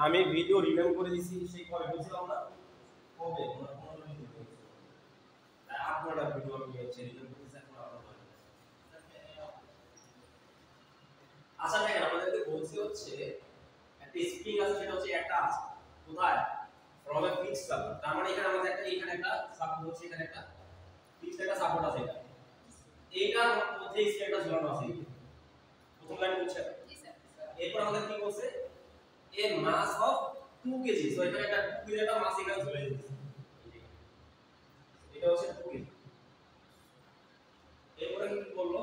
আমি video rename করে দিছি সেই কবে বলছিলাম না কবে আপনারা ভিডিও আমি রিনেম করতেছি এখন আপনারা আচ্ছা দেখেন আমাদেরকে বলছে হচ্ছে একটা স্প্রিং আছে সেটা হচ্ছে একটা আছে কোথায় ফ্রম এ ফিক্সড সাপোর্ট তার মানে এখানে আমাদের একটা এখানে একটা সাপোর্ট হচ্ছে এখানে একটা ফিক্সড একটা সাপোর্ট আছে এটা এইটার মধ্যে স্প্রিংটা ঝুলানো আছে প্রথম লাইন বলছে জি স্যার এরপর আমাদের কি বলছে এ মাস অফ 2 কেজি সো এখানে একটা 2 কেজি একটা মাস এখানে ঝুলে দিয়েছে এটা হচ্ছে 2 কেজি এরপরে কি বললো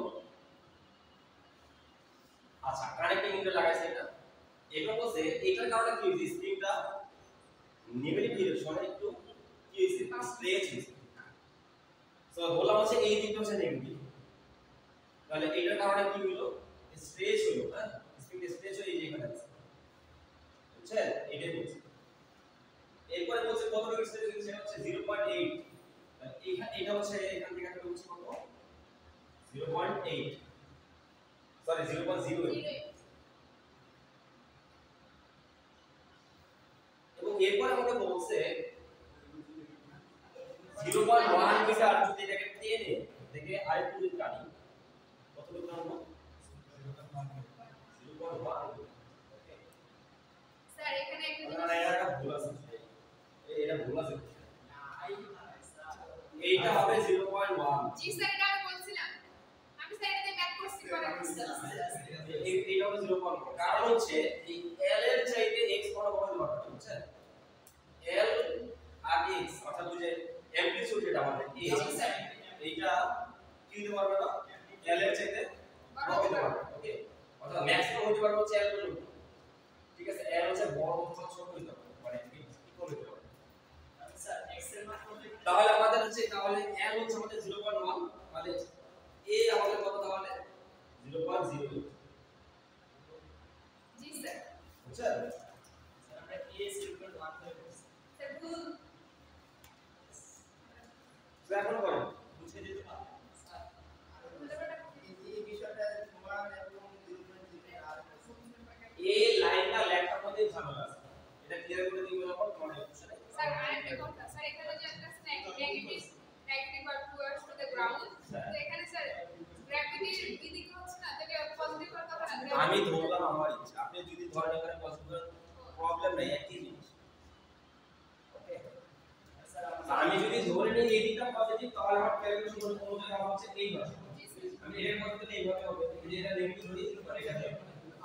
আচ্ছা কানেক্টিং ইউনিট লাগাইছে এটা এটা বলছে এটার কারণে কি হইছে স্প্রিংটা নেগেটিভ ডিরেকশনে একটু কি হইছে স্ট্রেচ হইছে সো বললাম হচ্ছে এই দিকটা হচ্ছে নেগেটিভ তাহলে এটার কারণে কি হলো স্ট্রেচ হলো হ্যাঁ স্প্রিং স্ট্রেচ হয়ে এই জায়গাটা আছে বুঝছেন এটাই বলছে এরপরে বলছে কতটুকু স্ট্রেচ হইছে সেটা হচ্ছে 0.8 এটা হচ্ছে এখান থেকে একটা হচ্ছে কত 0.8 সরি 0.08 এবং এরপর আমাকে বলছে 0.1 মিটার যদি এটাকে টেনে দেখে আরেকটু যদি কাটি কতটুকু টানবো 0.1 ওকে স্যার এখানে একটা ভুল আছে এটা ভুল আছে এইটা হবে 0.1 জি স্যার এটা আমি বলছিলাম আমি স্যার এটাতে ম্যাথ করছি পরে এইটা হবে 0.1 কারণ হচ্ছে এই l এর চাইতে x বড় বড় দিতে পারবে বুঝছেন l আর x অর্থাৎ ওই যে অ্যামপ্লিটিউড যেটা আমাদের এইটা কি দিতে পারবে না l এর চাইতে বড় দিতে পারবে ওকে অর্থাৎ ম্যাক্সিমাম হতে পারবে হচ্ছে l পর্যন্ত ঠিক আছে l হচ্ছে বড় অথবা ছোট হতে পারে মানে ইকুয়াল হতে পারে স্যার x এর মান তাহলে আমাদের হচ্ছে তাহলে l হচ্ছে আমাদের 0.1 তাহলে a আমাদের কত তাহলে 0.08 জি স্যার বুঝছেন স্যার আমরা a 0.1 ধরে বলছি স্যার ভুল স্যার এখন করেন বুঝে দিতে পারেন স্যার এই বিষয়টা প্রমাণ এবং 0.0 আর এই লাইনটা লেখার মধ্যে ঝামেলা আছে এটা ক্লিয়ার করে দিব যখন তোমাদের কোশ্চেনে স্যার আরেকটা কথা স্যার এখানে যে একটা নেগেটিভ আর টুয়ার্ডস টু দ্য গ্রাউন্ড তো এখানে স্যার গ্র্যাভিটির দিকে হচ্ছে না তাহলে পজিটিভ আর কথা না আমি ধরলাম আমার ইচ্ছা আপনি যদি ধরেন এখানে পজিটিভ প্রবলেম নাই একই জিনিস ওকে স্যার আমি যদি ধরে নেই এই দিকটা পজিটিভ তাহলে আমার ক্যালকুলেশন করতে কোনো জায়গা হচ্ছে এই ভাবে আমি এর মধ্যে এইভাবে হবে যদি এটা নেগেটিভ ধরি তাহলে এটা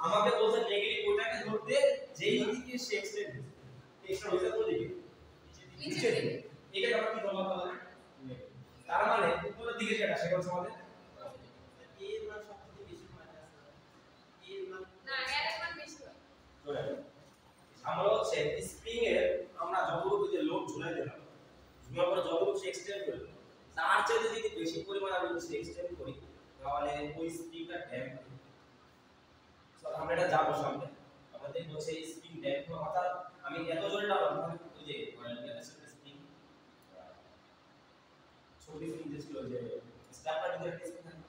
আমাকে বলছে নেগেটিভ ওটাকে ধরতে যেই দিকে সে এক্সটেন্ড এক্সটেন্ড হচ্ছে কোন দিকে নিচে দিকে এটা আমরা কি ধরলাম তাহলে তার মানে উপরের দিকে যেটা সেটা হচ্ছে আমাদের a এর মান সবচেয়ে বেশি মানে আছে a এর মান না এর মান বেশি হয় ধরে আমরা হচ্ছে স্প্রিং এর আমরা যতটুকু যে লোড ঝুলাই দিলাম ঝুলার পরে যতটুকু সে এক্সটেন্ড করবে তার চেয়ে যদি বেশি পরিমাণ আমি যদি এক্সটেন্ড করি তাহলে ওই স্প্রিংটা ড্যাম্প হবে সো আমরা এটা জানবো সামনে আমাদের হচ্ছে স্প্রিং ড্যাম্প অর্থাৎ আমি এত জোরে টানলাম তাহলে ওই যে স্প্রিং ছোটি স্প্রিং যে ছিল যে স্ট্যাপলার দিকে স্প্রিং থাকে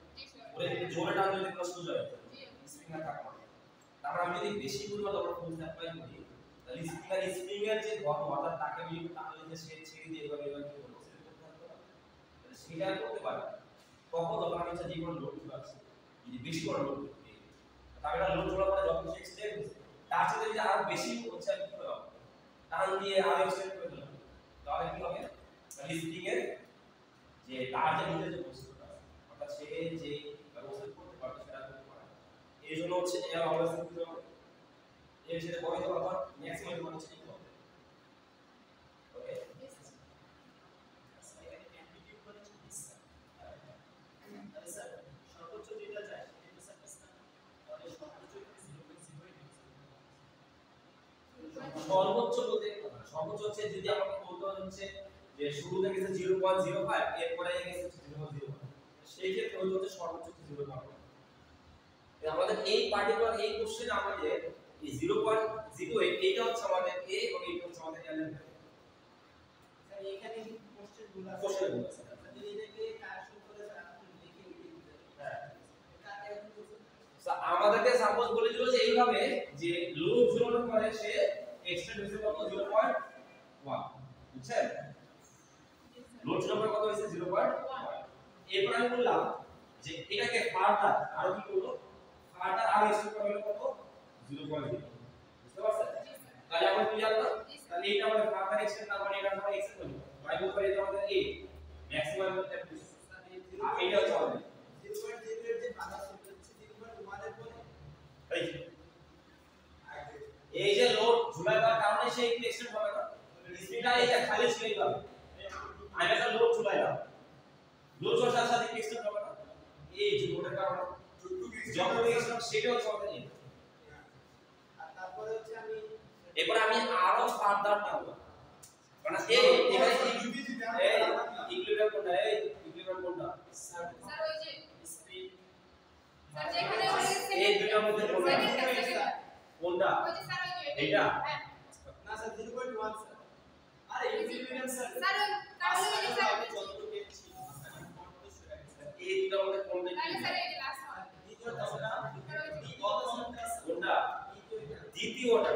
ওরে যদি জোরে টানলে যদি কষ্ট হয় স্প্রিং আর থাকবে না তারপর আমি যদি বেশি পরিমাণ আমরা ফোর্স অ্যাপ্লাই করি তাহলে স্প্রিং এর যে ধর্ম অর্থাৎ তাকে আমি টানলে যে সে ছেড়ে দিয়ে এভাবে কি করব সেটা করতে পারে কখন যখন আমি যে কোনো লোড দিচ্ছি যদি বেশি করে লোড দিই তাহলে এটা লোড দেওয়ার পরে যখন সে এক্সটেন্ড হচ্ছে তার সাথে যদি আরো বেশি হচ্ছে আমি কি করব টান দিয়ে আরো এক্সটেন্ড করে দিলাম তাহলে কি হবে স্প্রিং এর যে তার যে নিচে যে বস্তুটা আছে অর্থাৎ সে যে ব্যবস্থা করতে পারবে সেটা করতে পারে এই জন্য হচ্ছে এর অবস্থা কি হবে এর সাথে বড় হওয়ার পর ম্যাক্সিমাম মান হচ্ছে কি হবে ওকে স্যার সর্বোচ্চ যেটা যায় সেটা সাকসেস না তাহলে সর্বোচ্চ 0.08 সর্বোচ্চ বলতে সর্বোচ্চ হচ্ছে যদি আমাকে বলতে হচ্ছে যে শুরুতে গেছে 0.05 এরপরে গেছে 0.01 সেই ক্ষেত্রে হচ্ছে সর্বোচ্চ 0.1 আমাদের এই পার্টিকুলার এই কোশ্চেন আমাদের এই 0.08 এটা হচ্ছে আমাদের a এবং এটা হচ্ছে আমাদের l স্যার এখানে কোশ্চেন গুলো আছে যদি এটাকে কারেকশন করে স্যার আপনি লিখে দিতে হ্যাঁ আমাদেরকে সাপোজ বলে দিল যে এইভাবে যে লোড ঝুলানোর করে সে এক্সটেন্ড হয়েছে কত 0.1 বুঝছেন লোড ছিল কত হয়েছে 0.1 এরপর আমি বললাম যে এটাকে ফার্দার আরো কি করব ফার্দার আরো এক্সটেন্ড করা হলো কত 0.0 বুঝতে পারছেন তাহলে আমরা কি জানলাম তাহলে এটা আমাদের ফার্দার এক্সটেন্ড না মানে এটা আমরা এক্সটেন্ড করব বাই বলতে পারি এটা আমাদের a ম্যাক্সিমাম এটা হচ্ছে আমাদের 0.0 এর যে বাধা সেটা হচ্ছে 0.1 এর পরে এই যে লোড ঝুলাই দেওয়ার কারণে সে একটু এক্সটেন্ড হবে না স্পিডটা এই যে খালি ছিলেই পাবে আমি একটা লোড ঝুলাইলাম লোড ঝোলার সাথে সাথে এক্সটেন্ড হবে না এই যে লোডের কারণে যখন এক্সটেন্ড সেটা হচ্ছে আমাদের এই আর তারপরে হচ্ছে আমি এরপর আমি আরো ফার্দার টানব মানে এই এখানে ইকুইলিব্রিয়াম কোনটা এই ইকুইলিব্রিয়াম কোনটা স্যার ওই যে স্পিড স্যার যেখানে এই দুটোর মধ্যে কোনটা এটা না স্যার 0.1 স্যার আরে ইকুইলিব্রিয়াম স্যার স্যার তাহলে এই স্যার যতটুকু পেয়েছি এই দুটোর মধ্যে কোনটা তাহলে স্যার এই লাস্ট ওয়ান দ্বিতীয়টা কোনটা দ্বিতীয়টা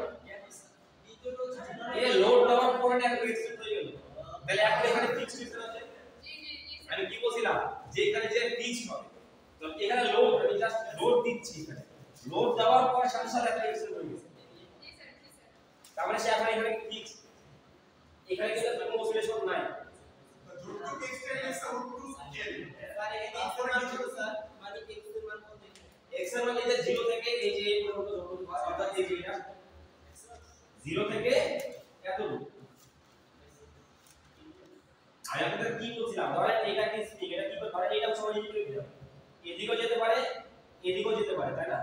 এই লোড দেওয়ার পরে একটা এক্সটেন্ড হয়ে গেল তাহলে এখন এখানে ফিক্স হইতে আছে জি জি জি আমি কি বলছিলাম যে এখানে যে ফিক্স হবে তো এখানে লোড আমি জাস্ট লোড দিচ্ছি এখানে লোড দেওয়ার পর সাথে সাথে একটা এক্সটেন্ড হয়ে গেছে জি স্যার জি স্যার তার মানে সে এখন এখানে ফিক্স এখানে কিন্তু কোনো অসিলেশন নাই যতটুকু এক্সটেন্ড হয়েছে ততটুকু জেল স্যার এখানে ইনফরমেশন স্যার মানে x এর মান কত x এর মান এই যে 0 থেকে এই যে এই পর্যন্ত যতটুকু অর্থাৎ এই যে এটা 0 থেকে এতটুকু আমি আপনাদের কি বলছিলাম ধরেন এটা কি স্প্রিং এটা কি করে ধরেন এটা সমান ইকুইলিব্রিয়াম এদিকেও যেতে পারে এদিকেও যেতে পারে তাই না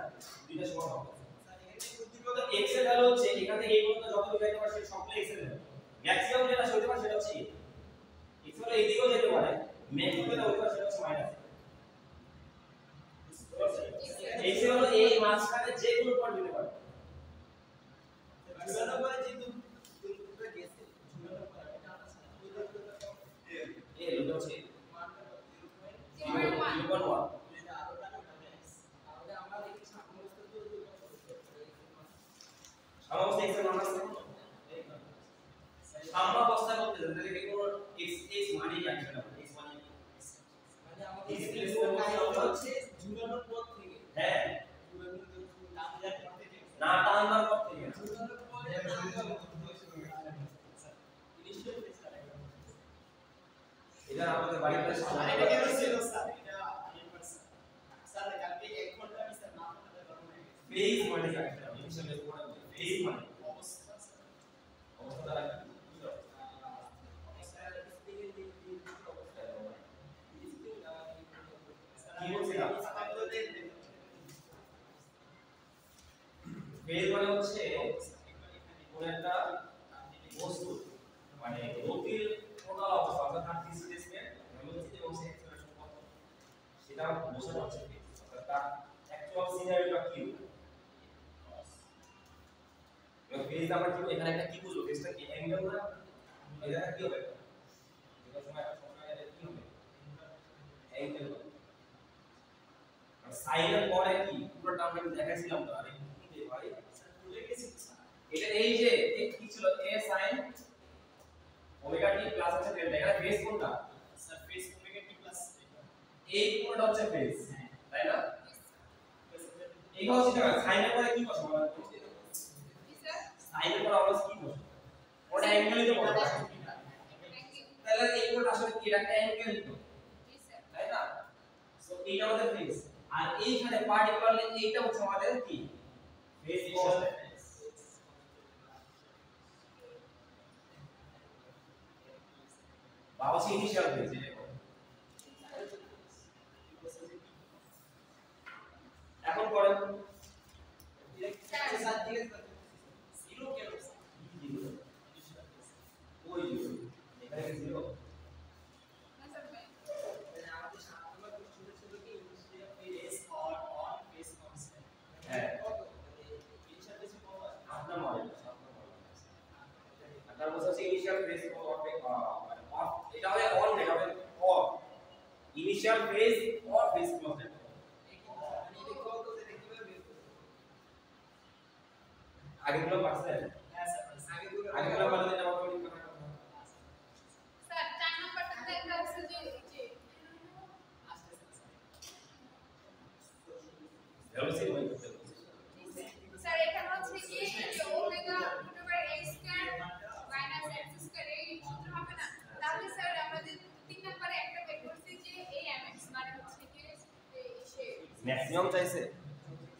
দুইটা সমান হবে স্যার এখানে উদ্দীপক x এর ভ্যালু হচ্ছে এখান থেকে এই পর্যন্ত যত দূর যাইতে পারে সেটা সবগুলো x এর ভ্যালু ম্যাক্সিমাম যেটা হতে পারে সেটা হচ্ছে x হলো এদিকেও যেতে পারে ম্যাক্সিমাম যেটা হতে পারে সেটা হচ্ছে মাইনাস x হলো এই মাঝখানে যে কোনো পয়েন্ট দিতে পারে ঝুলানোর পরে যে দুটো গেছে ঝুলানোর পরে এটা আছে এই লোড হচ্ছে 0.1 এটা আলোটা না x তাহলে আমরা দেখি সামগ্রস্ত তো সামগ্রস্ত x এর মান আছে সামগ্রস্ত করতে দেন তাহলে কি কোনো x মানে কি আসলে x মানে আমাদের ডিসপ্লেসমেন্ট হচ্ছে ঝুলানোর পর থেকে হ্যাঁ ঝুলানোর না টানবার পর থেকে ঝুলানোর পরে এটা আমাদের বাড়িতে সামনে এটা কেন ছিল স্যার এটা স্যার কালকে 1 ঘন্টা আমি স্যার না করতে পারবো না ফেজ মানে কি একটা ইনশাআল্লাহ পড়া ফেজ মানে অবস্থা স্যার অবস্থা দ্বারা কি হবে স্যার স্পিরিট দিক অবস্থা কি বলছিলাম ফেজ মানে হচ্ছে কোন একটা বস্তু মানে গতির টোটাল অবস্থা অর্থাৎ তার ডিসপ্লেসমেন্ট ভেলোসিটি এবং অ্যাক্সেলারেশন কত সেটা বোঝানো হচ্ছে অর্থাৎ তার অ্যাকচুয়াল সিনারিওটা কি এবং ফেজ আমরা কি এখানে একটা কি বুঝলো ফেজটা কি অ্যাঙ্গেল না এটা কি হবে এটা সময় একটা সময় এটা কি হবে অ্যাঙ্গেল হবে আর সাইনের পরে কি পুরোটা আমরা দেখাইছিলাম তো আরে কি ভাই স্যার ভুলে গেছি এটা এই যে কি ছিল a sin omega t plus আছে ডেল্টা এখানে ফেজ কোনটা sir phase omega t plus এই পুরোটা হচ্ছে ফেজ তাই না এই হচ্ছে না সাইনের পরে কি বসে বলেন তো স্যার সাইনের পরে আমরা কি বসে ওটা অ্যাঙ্গেলই তো বলে তাহলে এই পুরোটা আসলে কি একটা অ্যাঙ্গেল তো তাই না সো এইটা আমাদের ফেজ আর এইখানে পার্টিকুলারলি এইটা হচ্ছে আমাদের কি ফেজ কোণ বাবা সে ইনিশিয়াল ফেজ এখন পড়েন স্যার ঠিক আছে জিরো কেন জিরো ওই জিরো এখানে কি জিরো না স্যার ভাই আমাদের সামনে ছোট ছোট কি initial phase on phase constant হ্যাঁ কত ইনিশিয়াল ফেজ কত আপনার মডেল আপনার বলছে ইনিশিয়াল ফেজ কত হবে এটা হবে অন এটা হবে or initial phase or phase constant মানে এটা কত যে কিভাবে বের করব আগেগুলো পারছেন? হ্যাঁ স্যার আগেগুলো পারলে এটা অটোমেটিক করা কথা। স্যার 4 নাম্বারটাতে একটা আছে যে আস্তে ভেলোসিটি বের করতে হবে। স্যার এখানে হচ্ছে কি যে ওমেগা √a² মাইনাস x² এই সূত্র হবে না। তাহলে স্যার আমাদের 3 নম্বরে একটা বের করছি যে amx মানে হচ্ছে কি সে ম্যাক্সিমাম চাইছে?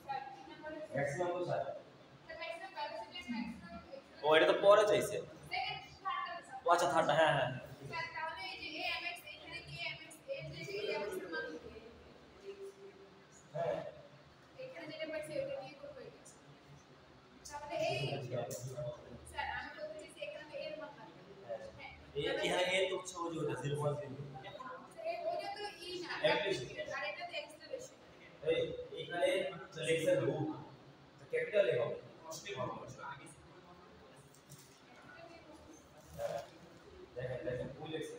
স্যার 3 নম্বরে ম্যাক্সিমাম তো স্যার ম্যাক্সিমাম ভেলোসিটি ম্যাক্সিমাম ও এটা তো পরে চাইছে। সেকেন্ড থার্ড ও আচ্ছা থার্ড হ্যাঁ হ্যাঁ স্যার তাহলে এই যে amx এখানে কি amx এর যে amx এর মান হ্যাঁ এখানে যেটা পাইছি ওটা দিয়ে করব এটা তাহলে এই স্যার আমি বলতে চাইছি এখানে এর মান হ্যাঁ এখানে এ তো হচ্ছে ওই যে ওটা 0.0 ওটা তো ই না আর এটা তো অ্যাক্সেলারেশন এই এখানে সিলেকশন রুট ক্যাপিটাল এ হবে অস্ট্রিক হবে আগে দেখেন ফুল লেখছে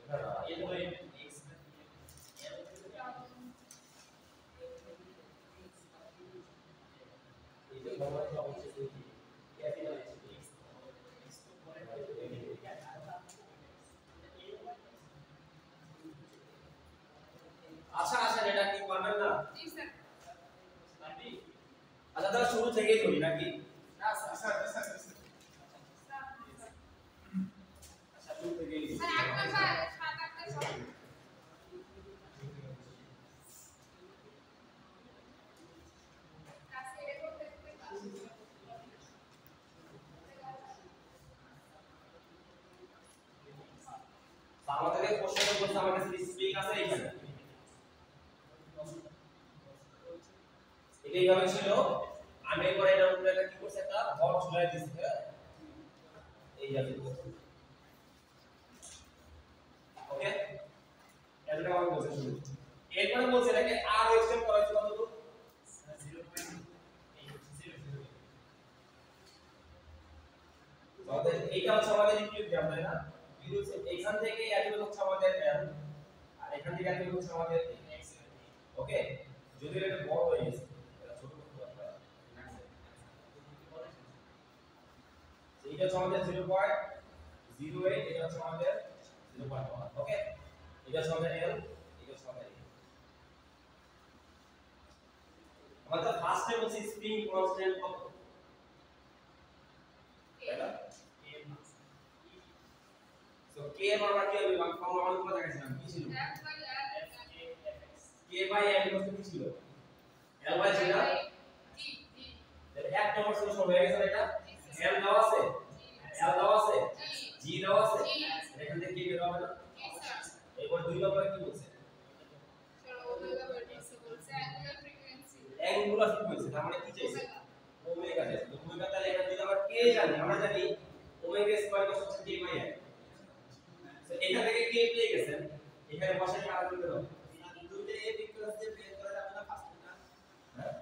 না এটা তো এক্স এটা নরমাল অবস্থা কি ক্যাপিটাল এক্স তো পরে আচ্ছা আচ্ছা এটা কি করবেন না জি স্যার নাকি আচ্ছা তাহলে শুরু থেকেই ধরি নাকি না স্যার আচ্ছা শুরু থেকেই স্যার 8 নাম্বার 7 8 টা সব কাছে রেকর্ড করতে আমাদের কোশ্চেন করতে আমার কাছে স্প্রিং আছে এখানে এটা এইভাবে ছিল আমি একবার এটার উপরে একটা কি করছি একটা ভর ঝুলাই দিয়েছি এই যাবে ওকে এটা আমার বলছে শুরু এরপরে বলছে এটাকে আর এক্সটেন্ড করা হয়েছে কত দূর 0.8 আমাদের এইটা হচ্ছে আমাদের ইকুইলিব্রিয়াম তাই না এখান থেকে এতটুকু হচ্ছে আমাদের l আর এখান থেকে এতটুকু হচ্ছে আমাদের x ওকে যদি এটা বড় হয়ে গেছে এটা ছোট করতে পারবে এইটা হচ্ছে আমাদের 0.08 এটা হচ্ছে আমাদের 0.1 ওকে এটা হচ্ছে আমাদের l এটা হচ্ছে আমাদের আমাদের ফার্স্টে বলছি স্প্রিং কনস্ট্যান্ট কত তাই না So k আমরা কি হবে ফর্মুলা আমরা কোথায় দেখাইছিলাম কি ছিল k বাই m কত কি ছিল l বাই g না জি জি তাহলে এক নম্বর সলিউশন হয়ে গেছে এটা m দেওয়া আছে l দেওয়া আছে g দেওয়া আছে এখান থেকে কি বের হবে না জি স্যার এরপর দুই নম্বরে কি বলছে স্যার ওমেগা ভার্টিক্স বলছে অ্যাঙ্গুলার ফ্রিকোয়েন্সি অ্যাঙ্গুলার ফ্রিকোয়েন্সি তার মানে কি চাইছে ওমেগা চাইছে তো ওমেগা তাহলে এখানে যদি আমরা k জানি আমরা জানি ওমেগা স্কয়ার হচ্ছে k বাই m তো এখান থেকে k পেয়ে গেছেন এখানে বসাই কাটা করতে হবে দুইটা a ইকুয়াল দিয়ে বের করা যাবে না ফার্স্ট না হ্যাঁ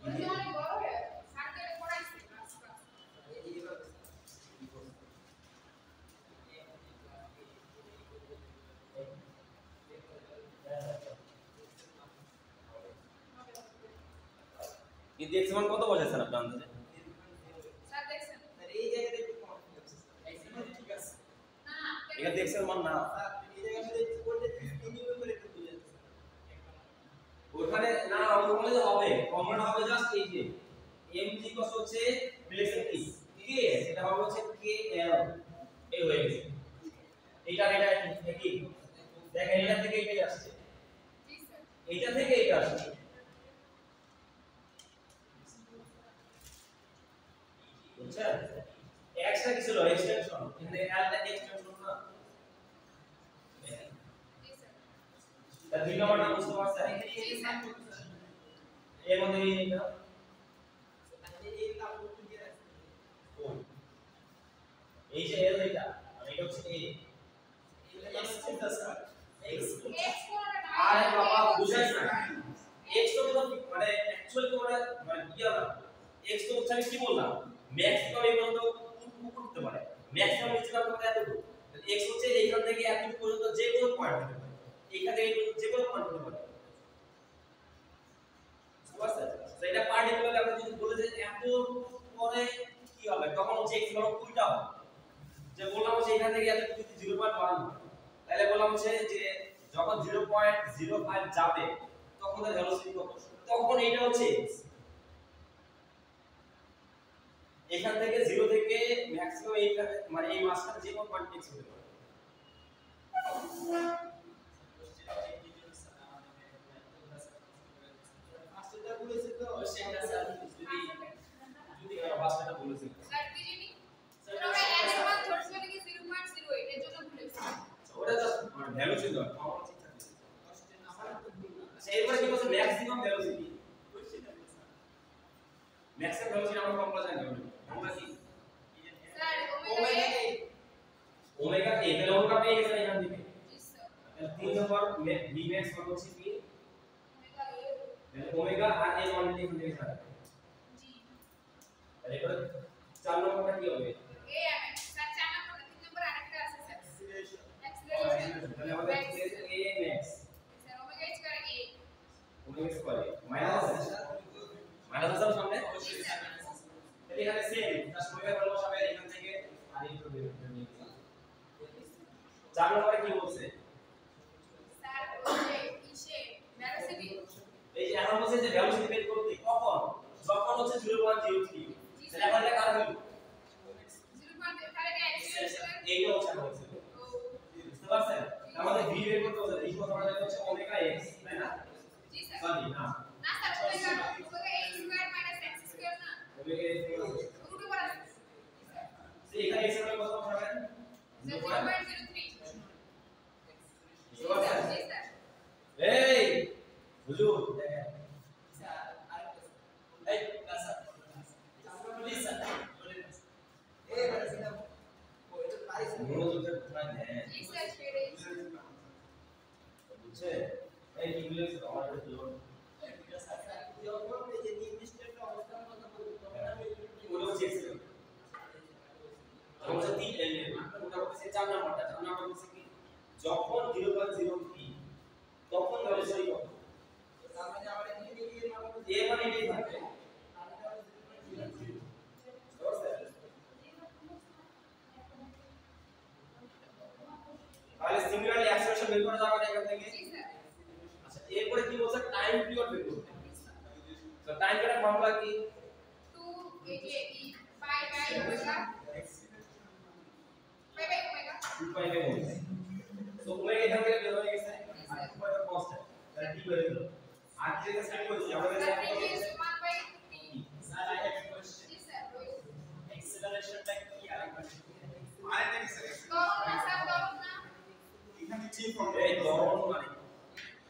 ওটা অনেক বড় হয়ে সার্কেল পড়াইছে ক্লাস এইভাবে কিন্তু x মান কত বসাইছেন আপনি আন্দাজে স্যার দেখছেন স্যার এই জায়গাতে একটু কম লাগছে x মান ঠিক আছে না এখানে x এর মান না স্যার এই জায়গাতে ভোল্টেজ মিনিমাম করে একটু বুঝে যাচ্ছে ওখানে না ওখানে যে হবে কমন হবে জাস্ট এই যে mg কত হচ্ছে রিলেশন কি k সেটা হবে হচ্ছে kl এই হয়ে গেছে এটা কি দেখেন এটা থেকে এটাই আসছে জি স্যার এইটা থেকে এটা আসছে বুঝছেন x টা কি ছিল এক্সটেনশন কিন্তু l টা এক্সটেনশন না জি স্যার তার দুই নম্বরটা বুঝতে পারছেন জি স্যার এর মধ্যে এইটা এই কাপ করতে দিয়ে রাখছি এই যে l এটা আর এটা হচ্ছে a এটা হচ্ছে স্যার x x কোণটা না আরে বাবা বুঝাই না x তো মানে অ্যাকচুয়ালি তো মানে কি না x তো হচ্ছে আমি কি বললাম ম্যাক্সিমাম এই পর্যন্ত করতে পারে ম্যাক্সিমাম নিচে না করতে এতটুকু x হচ্ছে এইখান থেকে এতটুকু পর্যন্ত যে কোনো পয়েন্ট হতে পারে এখান থেকে যে কোনো পয়েন্ট হতে পারে হচ্ছে যে যখন 0.05 যাবে তখন এর ভেলোসিটি কত, তখন এটা হচ্ছে x। এখান থেকে 0 থেকে ম্যাক্সিমাম এইখানে মানে এই মাসখানে যে কোন পয়েন্ট x হতে পারে। আসলে বলেছে তো সেটা স্যার যদি ভাষাটা বলেছে স্যার কি জানি আমরা n এর মান ধরছি নাকি 0.08 এর জন্য ভুলেছি। ওটা জাস্ট মানে ভ্যালু ছিল আমার ঠিক থাকে। আচ্ছা এরপরে কি বলছে ম্যাক্সিমাম ভেলোসিটি, ম্যাক্সিমাম ভেলোসিটি আমরা ফর্মুলা জানি আমরা কি স্যার ওমেগা ওমেগা এ তাহলে ওমেগা পেয়ে গেছে এখান থেকে। জি স্যার তাহলে 3 নম্বর ভি ম্যাক্স কত হচ্ছে কি ওমেগা এ তাহলে ওমেগা আর এর অলরেডি এখান থেকে ছাড়া। জি তাহলে এবারে 4 নম্বরটা কি হবে এ এম স্যার 4 নম্বর 3 নম্বর আরেকটা আছে স্যার অ্যাক্সিলারেশন অ্যাক্সিলারেশন তাহলে আমাদের কি এ ম্যাক্স স্যার ওমেগা স্কয়ার এ ওমেগা স্কয়ার মাইনাস মাইনাস আছে সামনে তাহলে এখানে সেম জাস্ট ওমেগা বলবো সবাই এখান থেকে আর এই তো বের করে নিয়ে 4 নম্বরে কি বলছে স্যার ওই ইসে ভেলোসিটি এই যে এখন বলছে যে ভেলোসিটি বের করতে কখন যখন হচ্ছে 0.03 তাহলে এখন এটা কার ভ্যালু 0.8 তাহলে এটা অ্যাক্সিলারেশন এইটা হচ্ছে আমাদের ছিল বুঝতে পারছেন আমাদের v বের করতে হবে এই কথাটা দেখা হচ্ছে ওমেগা x তাই না জি স্যার সরি না না sir omega omega a square minus x square না ওমেগা x রুট ওভার আছে সেই এখানে x এর মান কত পাবেন 0.03 বুঝতে পারছেন জি স্যার এই হুজুর দেখেন স্যার আরেকটা এই ক্লাস আমরা প্লিজ স্যার এই বলেছে না ও এটা পারিস না মনোযোগের কোথায় দেন জি স্যার সেটাই বুঝছে এই কি বলেছে আমার একটু জোর স্যার যখন এই যে নির্দিষ্ট একটা অবস্থার কথা বলবো তখন আমি ওগুলো চেক করব আমরা তিন ওটা হচ্ছে 4 নাম্বারটা 4 নাম্বার হচ্ছে কি যখন 0.03 তখন ভেলোসিটি কত তার মানে আমার এখানে কি এর মান হলো এ মানে এটাই থাকবে তাহলে সিমিলারলি অ্যাক্সেলারেশন বের করা যাবে না এখান থেকে জি স্যার আচ্ছা এরপরে কি বলছে টাইম পিরিয়ড বের করতে তো টাইম পিরিয়ড ফর্মুলা কি 2 এই যে E pi by omega pi by omega 2 pi by omega so omega এখান থেকে বের হয়ে গেছে আর 2 পাই কনস্ট্যান্ট তাহলে ঠিক হয়ে গেল আর কি যেটা সেট করেছি আমাদের sir T is 1 by t sir I have a question জি স্যার ওই অ্যাক্সিলারেশনটা কি আরেকবার আরেকটা কি স্যার তখন না স্যার তখন না এখানে চেক করুন এই ধরন মানে